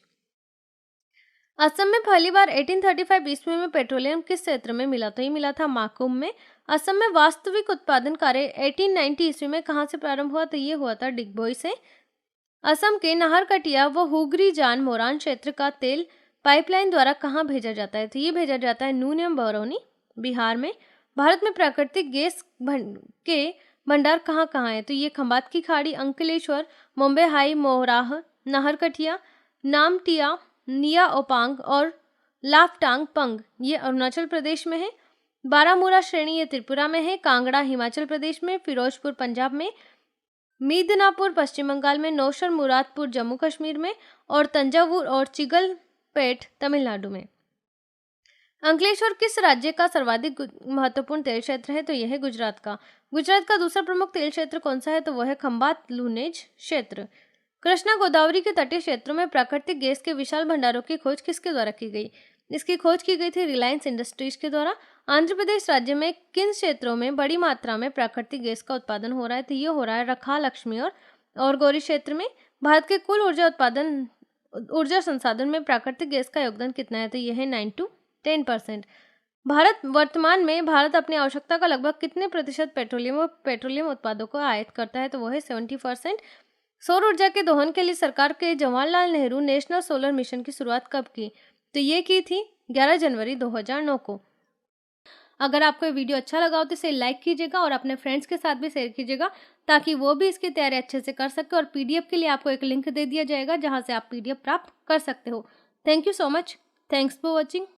असम में पहली बार 1835 ईस्वी में पेट्रोलियम किस क्षेत्र में मिला? तो ये मिला था माकुम में। असम में वास्तविक उत्पादन कार्य 1890 ईस्वी में कहाँ से प्रारंभ हुआ? तो ये हुआ था डिगबोई से। असम के नाहरकटिया व हुगरी जान मोरान क्षेत्र का तेल पाइपलाइन द्वारा कहाँ भेजा जाता है? तो ये भेजा जाता है नून एवं बरौनी, बिहार में। भारत में प्राकृतिक गैस के भंडार कहाँ कहाँ है? तो ये खंबात की खाड़ी, अंकलेश्वर, मुंबई हाई, मोराह, नाहरकटिया, नामटिया, निया ओपांग और लाफटांग पंग, ये अरुणाचल प्रदेश में है। बारामूला श्रेणी ये त्रिपुरा में है, कांगड़ा हिमाचल प्रदेश में, फिरोजपुर पंजाब में, मिदनापुर पश्चिम बंगाल में, नौशर मुरादपुर जम्मू कश्मीर में और तंजावुर और चिगलपेट तमिलनाडु में। अंकलेश्वर किस राज्य का सर्वाधिक महत्वपूर्ण तेल क्षेत्र है? तो यह है गुजरात का। गुजरात का दूसरा प्रमुख तेल क्षेत्र कौन सा है? तो वह है खंबात लूनेज क्षेत्र। कृष्णा गोदावरी के तटीय क्षेत्रों में प्राकृतिक गैस के विशाल भंडारों की खोज किसके द्वारा की गई? इसकी खोज की गई थी रिलायंस इंडस्ट्रीज के द्वारा। आंध्र प्रदेश राज्य में किन क्षेत्रों में बड़ी मात्रा में प्राकृतिक गैस का उत्पादन हो रहा है? तो ये हो रहा है रखा, लक्ष्मी और गौरी क्षेत्र में। भारत के कुल ऊर्जा संसाधन में प्राकृतिक गैस का योगदान कितना है? तो यह है 9 to 10%। वर्तमान में भारत अपनी आवश्यकता का लगभग कितने प्रतिशत पेट्रोलियम उत्पादों को आयात करता है? तो वह है 70%। सौर ऊर्जा के दोहन के लिए सरकार के Jawaharlal Nehru national solar mission की शुरुआत कब की? तो ये की थी 11 जनवरी 2009 को। अगर आपको ये वीडियो अच्छा लगा हो तो इसे लाइक कीजिएगा और अपने फ्रेंड्स के साथ भी शेयर कीजिएगा ताकि वो भी इसकी तैयारी अच्छे से कर सके। और पीडीएफ के लिए आपको एक लिंक दे दिया जाएगा जहां से आप पीडीएफ प्राप्त कर सकते हो। Thank you so much. Thanks for watching.